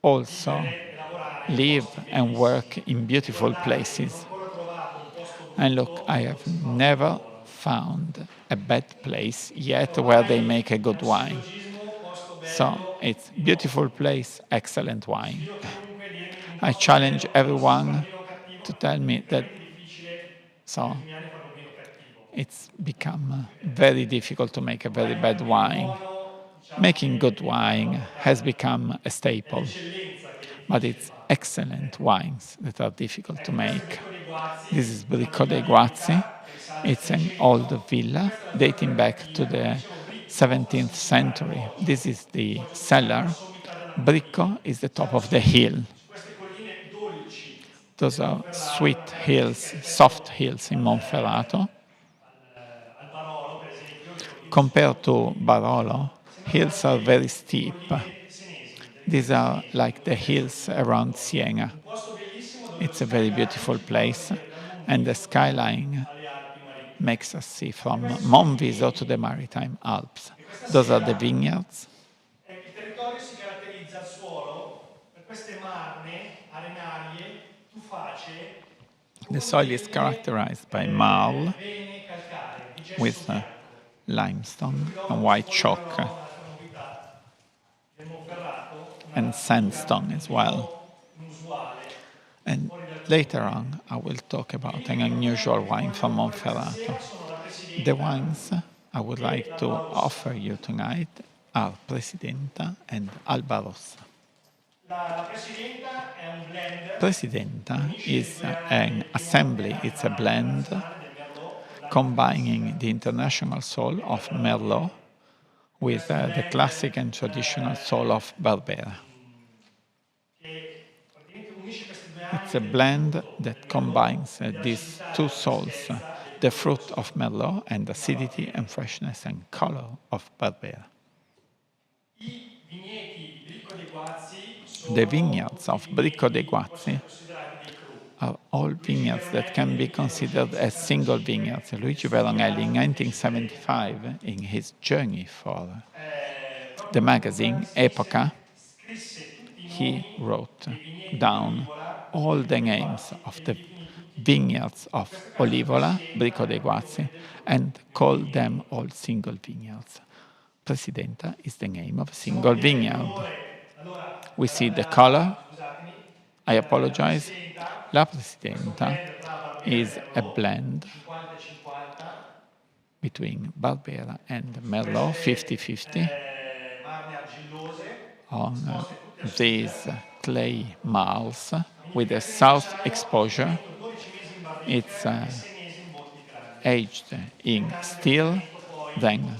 also vivere e lavorare in live posti and work bellissimi. in E beautiful guardate che non ho places. ancora trovato un posto And look, I brutto dove have si fa un buon never lavoro. found a bad place yet where they Ormai make a è good un wine. sillogismo, posto So bello, it's vino beautiful ottimo. place, excellent wine. Sfido chiunque a dirmi un I posto challenge bello, non sempre un everyone vino cattivo, to perché tell è me that veramente difficile negli so ultimi anni fare un vino cattivo. it's become very difficult to make a very Ormai fare bad un vino wine. buono, diciamo Making che good è una parola wine has portata. become a È staple, l'eccellenza che è but difficile it's fare. excellent wines that are difficult to Ecco, questo è make. Bricco dei Guazzi, This is una Bricco villa dei Guazzi. antica che risale al It's an old 600. villa Questa è la zona dating back to mercatina, come the dicevo, Bricco 17th significa century. This poggio, is the poggio, quindi siamo alla cellar. sommità della collina. Bricco is the top Siamo of the hill. su queste colline dolci Those del are Monferrato, una sweet caratteristica hills, soft rispetto hills in Monferrato. al Barolo, per esempio, le colline Compared sono to Barolo, sembrano hills quasi are very delle steep. colline senesi, delle These colline are senesi, like come the queste hills sul around territorio. Siena. Un posto bellissimo dove lo It's a very skyline beautiful ci porta a place, vedere dal and the Monviso skyline alle Alpi Marittime. makes us see E from questi sono i Monviso to the vigneti. Maritime Alps. E questa Those are the sera vineyards. il territorio si caratterizza al suolo per queste marne arenarie, tufacee, The con soil is delle characterized by marl vene calcaree di gesso with bianco. Per limestone cui dopo and vi white chalk spoilerò un'altra novità del Monferrato, and una viga, sandstone un as well. vino inusuale, And fuori dal later comune. on, I will talk I about vini an che unusual proponiamo, che wine from voglio proporre questa Monferrato. sera sono la The Presidenta wines I would e like to l'Alba offer Rossa. you tonight are Presidenta and Alba Rossa. La Presidenta è un blend che Presidenta unisce le is due aree an del Piemonte, assembly, it's a l'anima blend internazionale del Merlot con l'anima combining classica the international soul del of Barbera. Merlot with Questo the blend classic and traditional soul of Barbera. che praticamente unisce queste due It's anime a del blend frutto that del Merlot, combines quindi these l'acidità two e la souls, freschezza del the vino fruit of rosso Merlot and the della acidity Barbera. and freshness and color of Barbera. I vigneti di Bricco dei Guazzi The sono vineyards tutti of Bricco dei vigneti che possono Guazzi essere considerati dei cru. are all Luigi vineyards that Veronelli can nel be considered as single 1975 vineyards. nel Luigi suo Veronelli in viaggio fece per Epoca, 1975, in his journey for the proprio per magazine Epoca Epoca, scrisse tutti i he wrote down all the names of the vineyards of Olivola, Brico dei Guazzi, and called them all single vineyards. Presidenta is the name of a single vineyard. We see the color. I apologize. La Presidenta is a blend between Barbera and Merlot, 50-50, on these clay marls with a south exposure. It's aged in still, then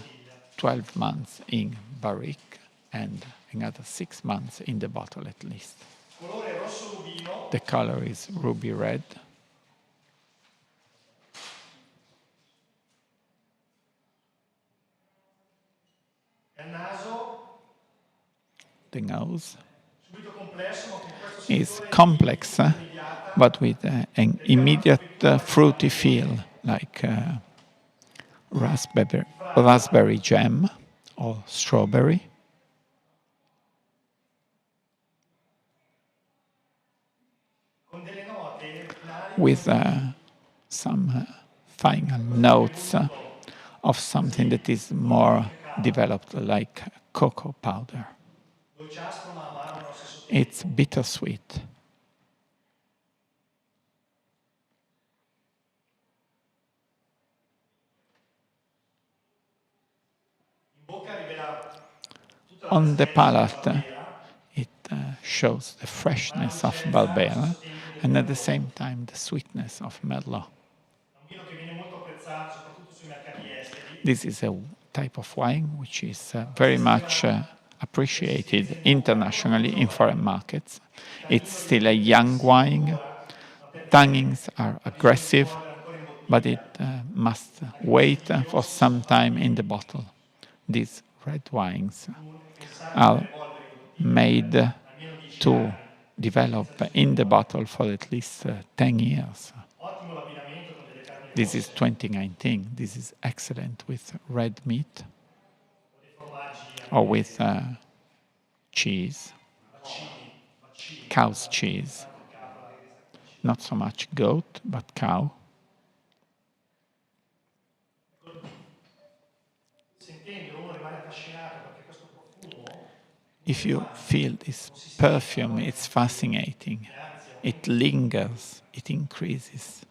12 months in barrique, and another 6 months in the bottle at least. The color is ruby red. The nose is complex, but with an immediate fruity feel, like raspberry jam or strawberry. With some final notes of something that is more developed, like cocoa powder. It's bittersweet. On the palate, it shows the freshness of Barbera and at the same time the sweetness of Merlot. This is a type of wine which is very much appreciated internationally in foreign markets. It's still a young wine. Tannins are aggressive, but it must wait for some time in the bottle. These red wines are made to develop in the bottle for at least 10 years. This is 2019. This is excellent with red meat or with cheese, cow's cheese. Not so much goat, but cow. If you feel this perfume, it's fascinating. It lingers, it increases.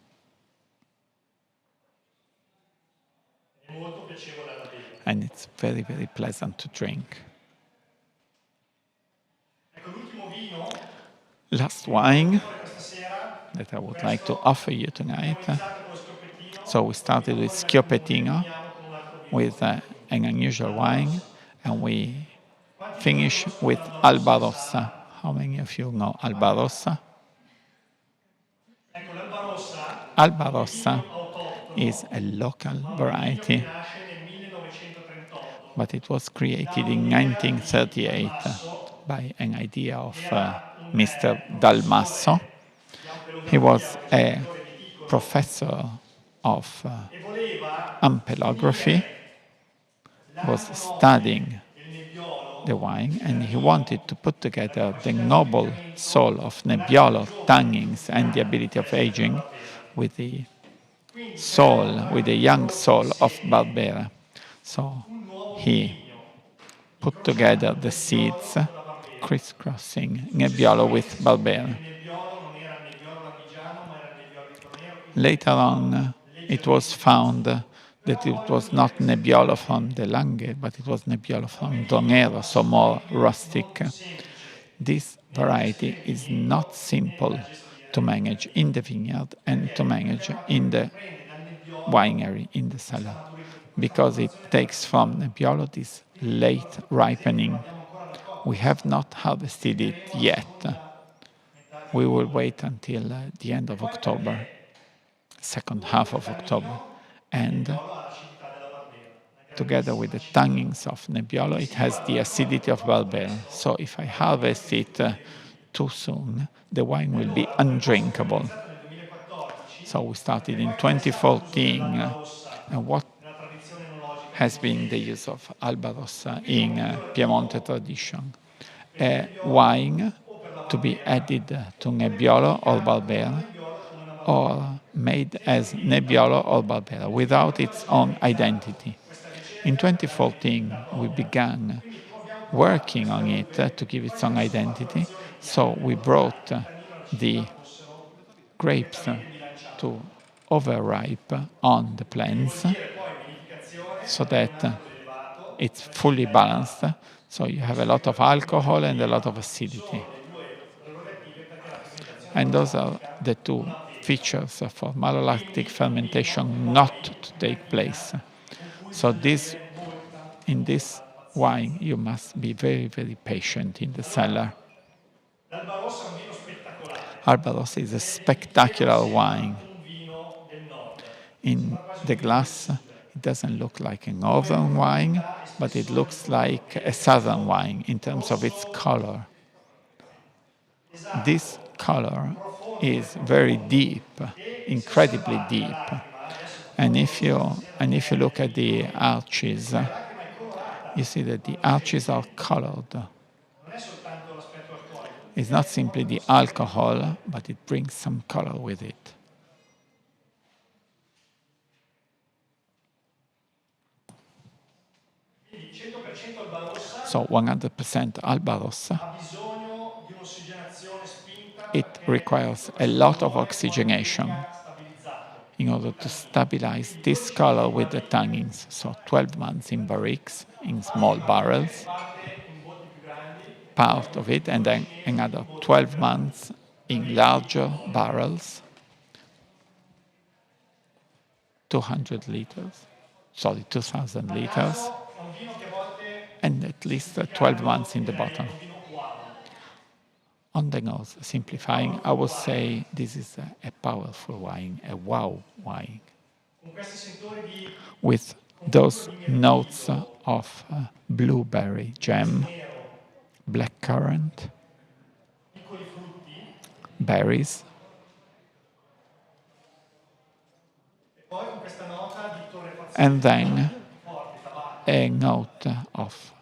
And it's very, very pleasant to drink. Last wine that I would like to offer you tonight. So we started with Schioppettino, with an unusual wine, and we finish with Albarossa. How many of you know Albarossa? Albarossa is a local variety, but it was created in 1938 by an idea of Mr. Dalmasso. He was a professor of ampelography, was studying the wine, and he wanted to put together the noble soul of Nebbiolo, tannins, and the ability of aging with the soul, with the young soul of Barbera. So he put together the seeds, crisscrossing Nebbiolo with Barbera. Later on, it was found that it was not Nebbiolo from the Langhe, but it was Nebbiolo from Donero, so more rustic. This variety is not simple to manage in the vineyard and to manage in the winery, in the cellar, because it takes from Nebbiolo this late ripening. We have not harvested it yet. We will wait until the end of October, second half of October, and together with the tannins of Nebbiolo, it has the acidity of Barbera. So if I harvest it too soon, the wine will be undrinkable. So we started in 2014, and what has been the use of Albarossa in Piemonte tradition? A wine to be added to Nebbiolo or Barbera, or made as Nebbiolo or Barbera without its own identity. In 2014, we began working on it to give its own identity, so we brought the grapes to overripe on the plants so that it's fully balanced, so you have a lot of alcohol and a lot of acidity. And those are the two features for malolactic fermentation not to take place. So in this wine, you must be very, very patient in the cellar. Alba Rossa is a spectacular wine. In the glass, it doesn't look like a northern wine, but it looks like a southern wine in terms of its color. This color is very deep, incredibly deep. And if you look at the arches, you see that the arches are colored. It's not simply the alcohol, but it brings some color with it. So 100% Alba Rossa. It requires a lot of oxygenation in order to stabilize this color with the tannins. So 12 months in barriques, in small barrels, part of it, and then another 12 months in larger barrels, 200 liters, sorry, 2,000 liters, and at least 12 months in the bottom. On the nose, simplifying, I would say this is a powerful wine, a wow wine, with those notes of blueberry jam, blackcurrant, berries, and then a note of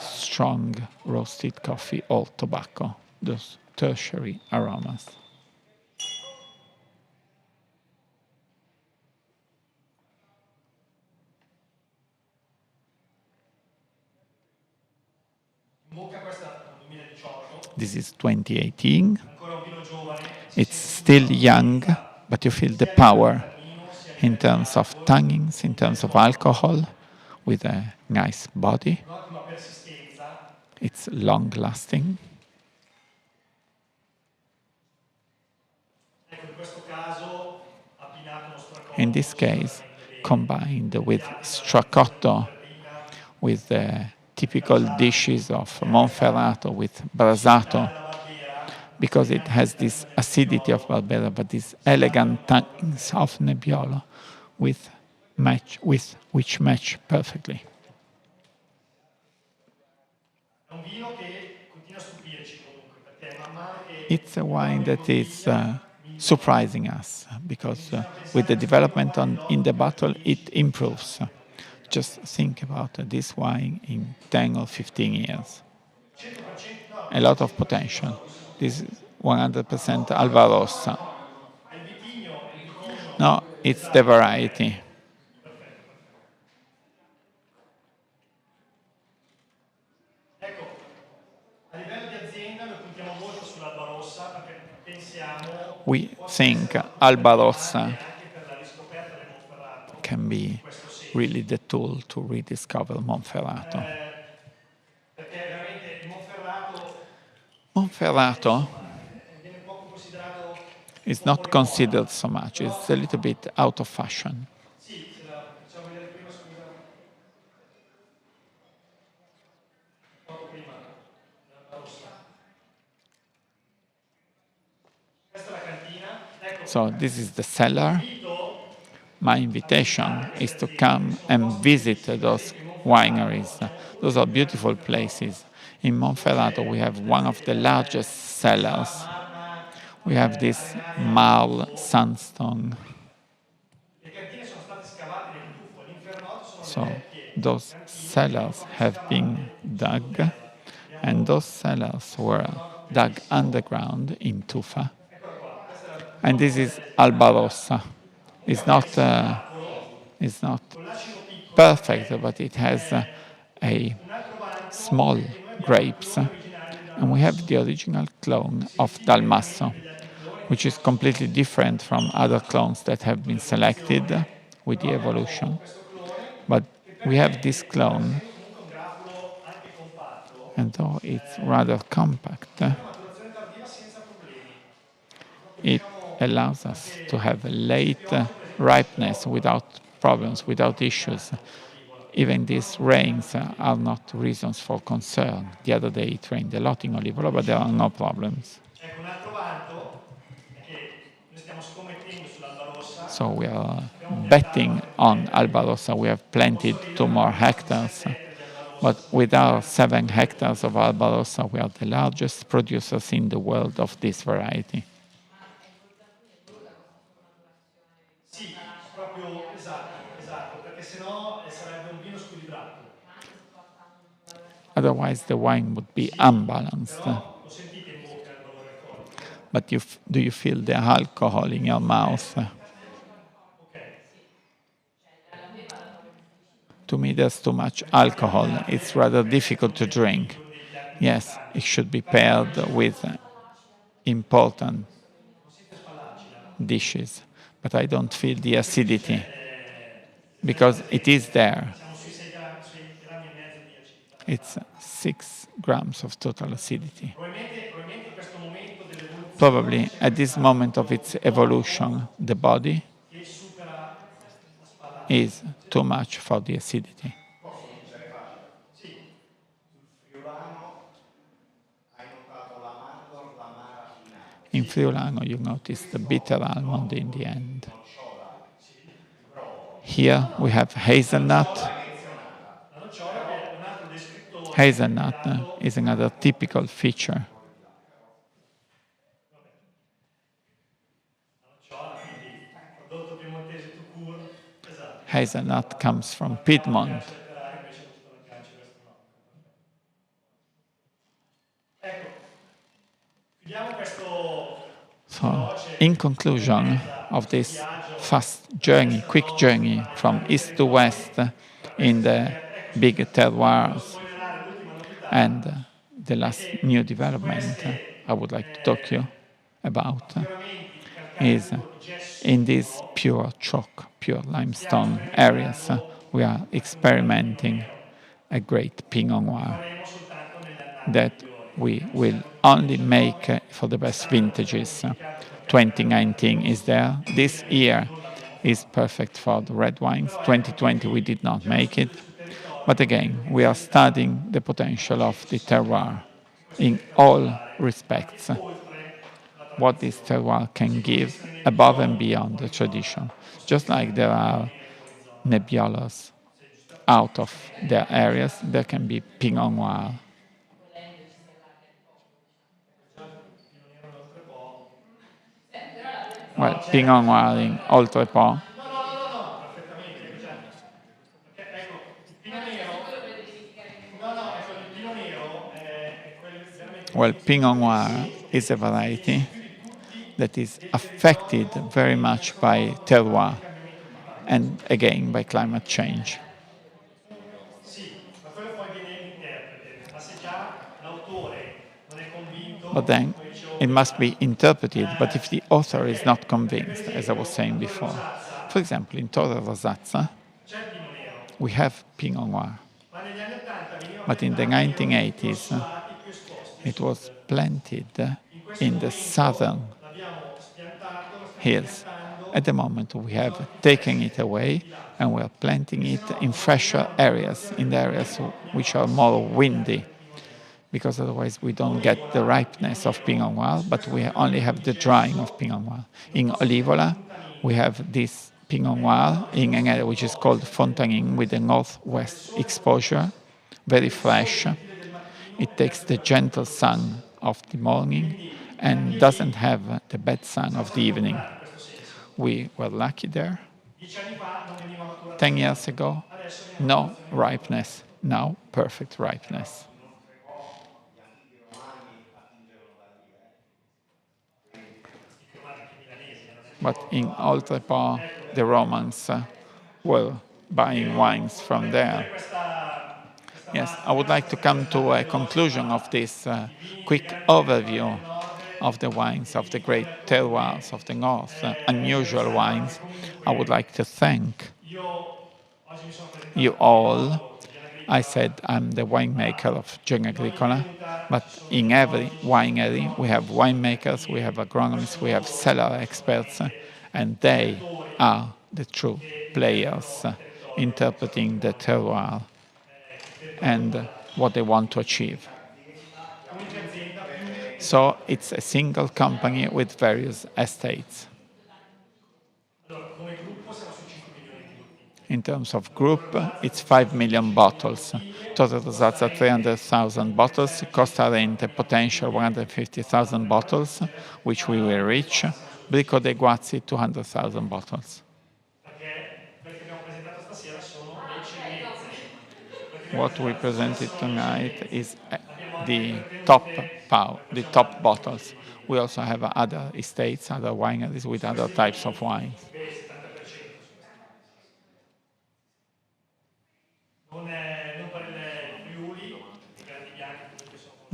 strong roasted coffee or tobacco, those tertiary aromas. This is 2018. It's still young, but you feel the power in terms of tannins, in terms of alcohol, with a nice body. It's long-lasting. In this case, combined with stracotto, with the typical dishes of Monferrato, with brasato, because it has this acidity of Barbera, but these elegant tannins of Nebbiolo, which match perfectly. It's a wine that is surprising us, because with the development in the bottle, it improves. Just think about this wine in 10 or 15 years. A lot of potential. This is 100% Alba Rossa. No, it's the variety. We think Alba Rossa can be really the tool to rediscover Monferrato. Monferrato is not considered so much. It's a little bit out of fashion. So this is the cellar. My invitation is to come and visit those wineries. Those are beautiful places. In Monferrato, we have one of the largest cellars. We have this marl sandstone. So those cellars have been dug, and those cellars were dug underground in tufa. Eccola qua, questa è la And foto this is delle alba rossa. It's Abbiamo not, messo il miracolo it's not con l'acino piccolo perfect, perché but it has a un altro vanto small è che noi abbiamo i grapes, cloni originali del and we have the Dalmasso, original clone of sentiti Dalmasso, direttamente dagli altri cloni che which is però ci completely sono different from other clones that have been selected l'evoluzione, with the però abbiamo evolution. questo clone But che we have this permette, pur clone, essendo comunque un grafulo anche compatto, and though it's rather compact, una maturazione tardiva senza problemi. Proprio it diciamo allows us to anche have a questi late piogge, per esempio ripeness quest'oro, without problems, without issues. bianco con la ligola. Even these rains are not reasons for concern. The other day it rained a lot in Olivola, but there are no problems. Ecco, un altro vanto è che noi stiamo scommettendo sull'alba rossa, So we are abbiamo piantato betting altri 3 on ettari. Alba Rossa. We have Non planted sorridere, 2 ma more noi i nostri hectares. 7 ettari di alba rossa But sono with più our grandi di 7 tutti i hectares of mondi. Alba Rossa, we are the largest producers in the world of this variety. Sì, proprio esatto, esatto, perché sennò sarebbe un vino squilibrato. Otherwise, the wine would be Sì, unbalanced. però lo sentite in bocca il valore alcolico? But do you feel the alcohol in your mouth? Ok. To me, there's too much Le carte alcohol. abbinate, It's rather ovviamente difficult con to drink. con dei piatti Yes, importanti. it should be La prima paired dice, with important non siete spallacci, dishes, but I don't feel the perché qui acidity c'è, because it is there. siamo sui 6 grammi e mezzo di acidità. It's 6 grams of total acidity. Probabilmente in questo momento dell'evoluzione Probably c'è at this questa moment of appunto its evolution, the body che supera la spalla. is too much for the acidity. Posso cominciare facile? Sì, Sul friulano hai notato l'amandor, l'amara finale. In Friulano, you notice the bitter almond in the Di end. nocciola, però Here we have hazelnut. menzionata. la nocciola che è un altro descrittore che è Hazelnut dato is another typical feature. la nocciola, quindi prodotto piemontese tout court, esatto. Hazelnut comes from La Piedmont. cancia letteraria invece è tutta la cancia gastronomica. Ecco, chiudiamo questo So, veloce in conclusion of questo this viaggio fast da journey, est a quick ovest, journey from ammirando i east to territori, west tra in queste the etichette. Ecco, big volevo terroirs, spoilerare l'ultima novità, and the è last che new su development queste I would like to talk to you about affioramenti di calcare is duro, di gesso in these duro, pure chalk, pure stiamo limestone areas, sperimentando we are una figura di Pinot experimenting Nero. a great Pinot Lo Noir faremo soltanto nelle annate that migliori. we Abbiamo will scelto di only 2019, make for the best quest'anno l'abbiamo vintages. modificato perché era arrivato il 2019 is Ferragosto, there. nel This year 2020 non l'abbiamo is fatto. perfect for the red wines. Però ecco, anche 2020 we qui did not c'è uno make it. studio sul territorio, But delle again, we are potenzialità studying the potential of the terroir che questo in territorio può all dare, anche respects. oltre la What this tradizione. terroir can Così come give esistono i above and nebbioli beyond the fuori zona, tradition. possono Just like esistere there anche i are pinot neri fuori zona. nebbiolas out of their areas, there can be Pinot Noir. Well, No, certo. Pinot Noir in Oltrepont. No, perfettamente. Perché, ecco, il pino nero, ecco, il pino nero è quello veramente Well, che Pinot più Noir is a risente variety più di tutti that is del affected territorio very e in much questo by modo terroir il cambiamento climatico. and again by climate change. Sì, ma quello poi viene l'interprete, ma se già l'autore non è convinto, But then come dicevo it must prima, be interpreted. But if the author is not perché per convinced, as I was esempio saying a Torre before, Rosazza for example, in Torre Rosazza, c'è il pino nero, we have Pinot Noir, ma negli anni 80 veniva but in the piantato nei loti più 1980s, assolati, più esposti a it was sud. planted In questo in the southern momento l'abbiamo spiantato, lo stiamo hills. At piantando the moment, we in have zone più taken fresche it away di Lazio. and we are planting E se it no in non fresher otteniamo, areas, in the areas non otteniamo which la are more possibilità windy, del pino nero. because otherwise we A don't get the Olivola, il pino ripeness of Pinot nero, Noir, su but questo we only affioramento have di the drying of gesso, Pinot Noir. non In posso che essere Olivola, we puntanino. have this Pinot Noir in an area which is called Fontanin with a Proprio il northwest sole exposure, very il sole fresh. gentile del mattino It e takes la the temperatura gentle dolcissima. sun of the morning Quindi and anche doesn't lì have the bad sun siamo of the stati evening. fortunati in questo senso. We were lucky there. 10 anni fa non veniva maturato 10 years nulla, ago, adesso viene no maturazione in tutto. ripeness. Now, perfect ripeness. Inoltre, gli antichi romani attingevano but in Oltrepo, the Romans were buying wines from there. Yes, I would like to come to a conclusion of this quick overview of the wines of the great terroirs of the north, unusual wines. I would like to thank you all. I said I'm the winemaker of Genagricola, but in every winery we have winemakers, we have agronomists, we have cellar experts, and they are the true players interpreting the terroir and what they want to achieve. So it's a single company with various estates. In terms of group, it's 5 million bottles. Total results are 300,000 bottles. Costa Rente potential 150,000 bottles, which we will reach. Bricco dei Guazzi 200,000 bottles. What we presented tonight is the top bottles. We also have other estates, other wineries with other types of wines.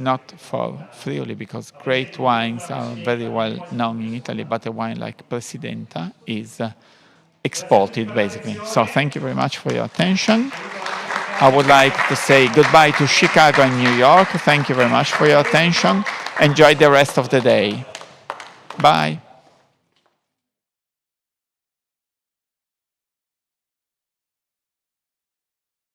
Not for Friuli, because great wines are very well known in Italy, but a wine like Presidenta is exported, basically. So thank you very much for your attention. I would like to say goodbye to Chicago and New York. Thank you very much for your attention. Enjoy the rest of the day. Bye.